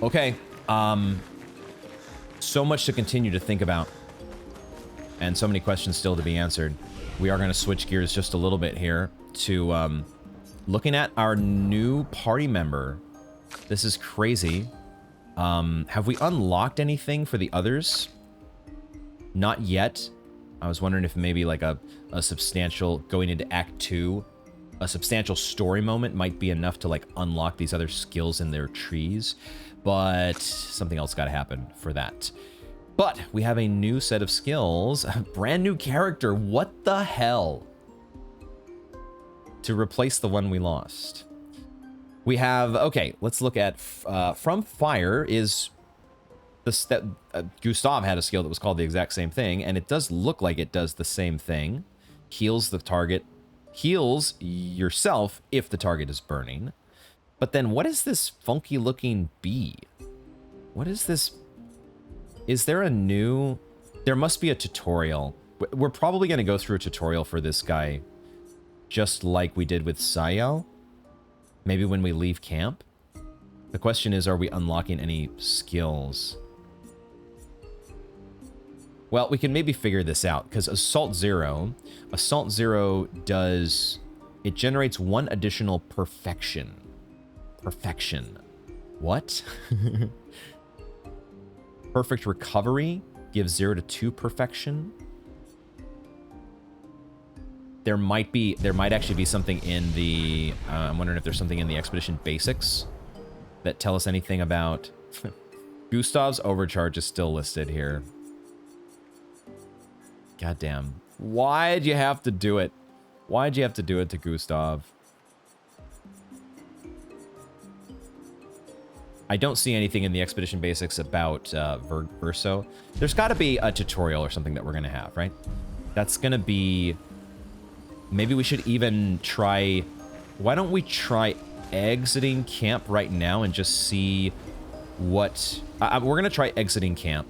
Okay. So much to continue to think about. And so many questions still to be answered. We are going to switch gears just a little bit here to looking at our new party member. This is crazy. Have we unlocked anything for the others? Not yet. I was wondering if maybe like a substantial, going into Act 2, a substantial story moment might be enough to like unlock these other skills in their trees. But something else got to happen for that. But we have a new set of skills, a brand new character. What the hell? To replace the one we lost. We have, okay, let's look at, From Fire is the step, Gustav had a skill that was called the exact same thing, and it does look like it does the same thing. Heals the target, heals yourself if the target is burning. But then what is this funky looking bee? What is this? Is there a new... There must be a tutorial. We're probably going to go through a tutorial for this guy, just like we did with Sayel. Maybe when we leave camp. The question is, are we unlocking any skills? Well, we can maybe figure this out, because Assault Zero does... It generates 1 additional perfection. Perfection. What? Perfect Recovery gives 0 to 2 perfection. There might actually be something in the, I'm wondering if there's something in the Expedition Basics that tell us anything about... Gustav's Overcharge is still listed here. Goddamn. Why'd you have to do it? Why'd you have to do it to Gustav? I don't see anything in the Expedition Basics about Verso. There's got to be a tutorial or something that we're going to have, right? That's going to be... Maybe we should even try... Why don't we try exiting camp right now and just see what... we're going to try exiting camp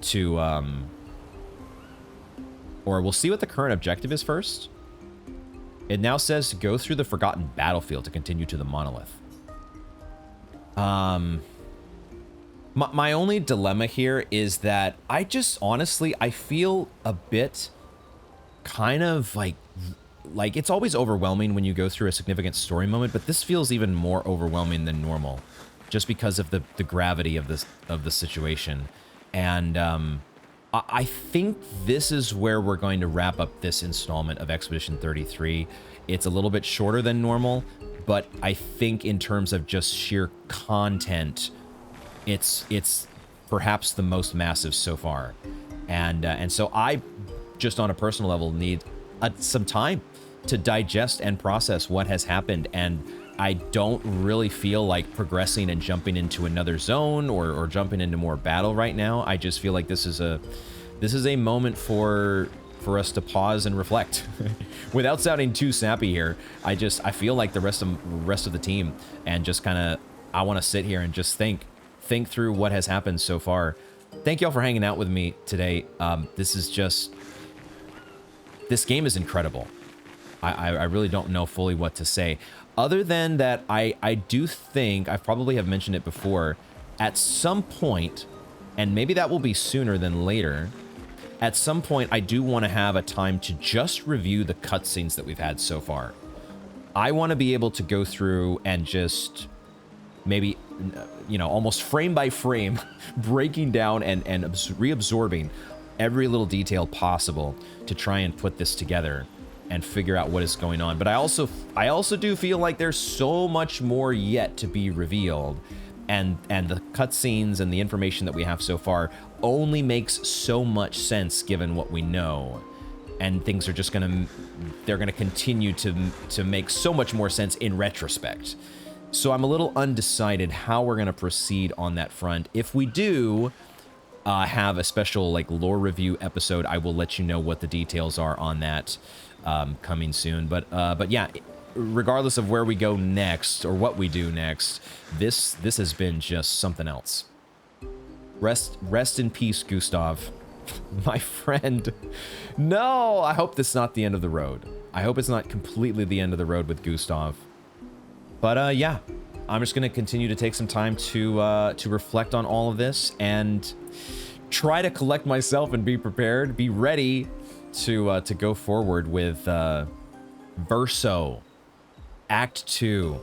to... Or we'll see what the current objective is first. It now says to go through the Forgotten Battlefield to continue to the Monolith. My only dilemma here is that I just honestly, I feel a bit kind of like it's always overwhelming when you go through a significant story moment, but this feels even more overwhelming than normal just because of the gravity of the situation. And I think this is where we're going to wrap up this installment of Expedition 33. It's a little bit shorter than normal, but I think in terms of just sheer content, it's perhaps the most massive so far. And so I, just on a personal level, need some time to digest and process what has happened. And I don't really feel like progressing and jumping into another zone or jumping into more battle right now. I just feel like this is a moment for us to pause and reflect. Without sounding too sappy here, I feel like the rest of the team, and just kind of, I want to sit here and just think through what has happened so far. Thank y'all for hanging out with me today. This game is incredible. I really don't know fully what to say. Other than that, I do think, I probably have mentioned it before, at some point, and maybe that will be sooner than later, at some point I do want to have a time to just review the cutscenes that we've had so far. I want to be able to go through and just maybe, you know, almost frame by frame, breaking down and reabsorbing every little detail possible to try and put this together and figure out what is going on. But I also do feel like there's so much more yet to be revealed, and the cutscenes and the information that we have so far only makes so much sense given what we know. and things are just they're gonna continue to make so much more sense in retrospect. So I'm a little undecided how we're gonna proceed on that front. If we do have a special like lore review episode, I will let you know what the details are on that coming soon. But yeah, regardless of where we go next or what we do next, this has been just something else. Rest in peace, Gustav, my friend. No, I hope this is not the end of the road. I hope it's not completely the end of the road with Gustav. But yeah, I'm just gonna continue to take some time to reflect on all of this and try to collect myself and be prepared, be ready to go forward with Verso, Act 2.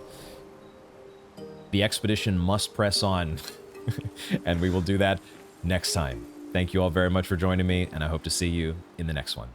The expedition must press on, and we will do that next time. Thank you all very much for joining me, and I hope to see you in the next one.